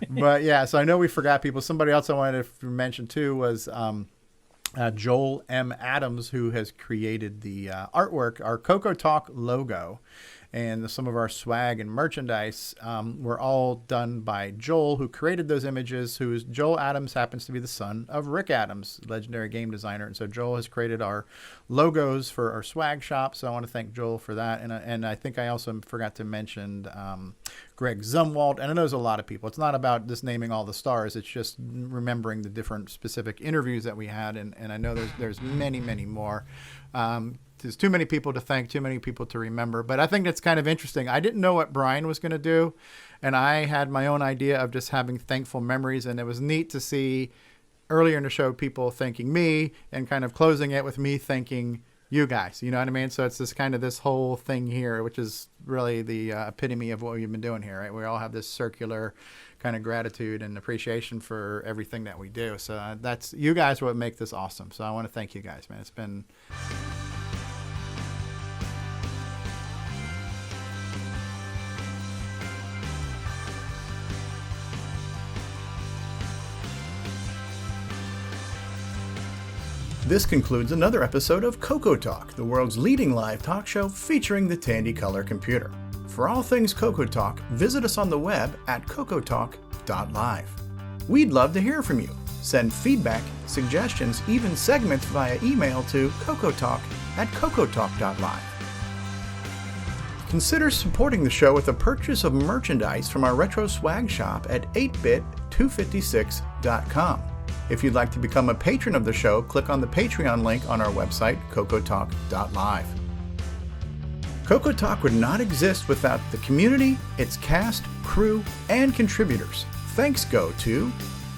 S1: But yeah, so I know we forgot people. Somebody else I wanted to mention too was Joel M. Adams, who has created the artwork, our CoCoTALK logo, and some of our swag and merchandise were all done by Joel, who created those images. Joel Adams happens to be the son of Rick Adams, legendary game designer, and so Joel has created our logos for our swag shop. So I want to thank Joel for that, and I think I also forgot to mention Greg Zumwalt, and I know there's a lot of people. It's not about just naming all the stars; it's just remembering the different specific interviews that we had, and I know there's many more. There's too many people to thank, too many people to remember. But I think that's kind of interesting. I didn't know what Brian was going to do, and I had my own idea of just having thankful memories, and it was neat to see earlier in the show people thanking me and kind of closing it with me thanking you guys. You know what I mean? So it's this whole thing here, which is really the epitome of what we've been doing here, right? We all have this circular kind of gratitude and appreciation for everything that we do. So that's you guys what make this awesome. So I want to thank you guys, man. It's been... This concludes another episode of CoCoTALK, the world's leading live talk show featuring the Tandy Color computer. For all things CoCoTALK, visit us on the web at CoCoTALK.live. We'd love to hear from you. Send feedback, suggestions, even segments via email to CoCoTALK@CoCoTALK.live. Consider supporting the show with a purchase of merchandise from our retro swag shop at 8bit256.com. If you'd like to become a patron of the show, click on the Patreon link on our website, CoCoTALK.live. CoCoTALK would not exist without the community, its cast, crew, and contributors. Thanks go to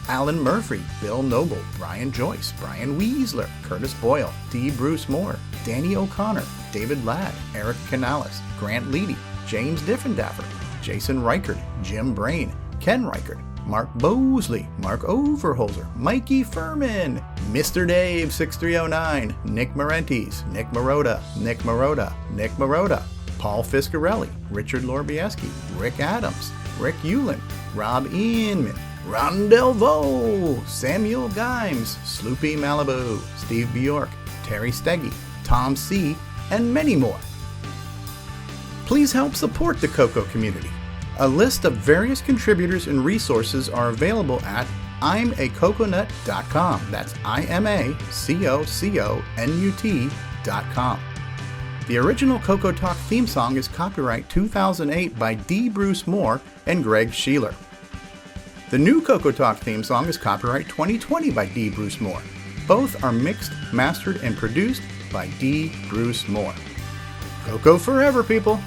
S1: Alan Murphy, Bill Noble, Brian Joyce, Brian Weasler, Curtis Boyle, D. Bruce Moore, Danny O'Connor, David Ladd, Eric Canales, Grant Leedy, James Diffendaffer, Jason Reichert, Jim Brain, Ken Reichert, Mark Bosley, Mark Overholzer, Mikey Furman, Mr. Dave 6309, Nick Marentes, Nick Marotta, Paul Fiscarelli, Richard Lorbieski, Rick Adams, Rick Euland, Rob Inman, Ron Delvaux, Samuel Gimes, Sloopy Malibu, Steve Bjork, Terry Steggy, Tom C., and many more. Please help support the CoCo community. A list of various contributors and resources are available at imacoconut.com. That's imacoconut.com. The original CoCoTALK theme song is copyright 2008 by D. Bruce Moore and Greg Sheeler. The new CoCoTALK theme song is copyright 2020 by D. Bruce Moore. Both are mixed, mastered, and produced by D. Bruce Moore. CoCo forever, people!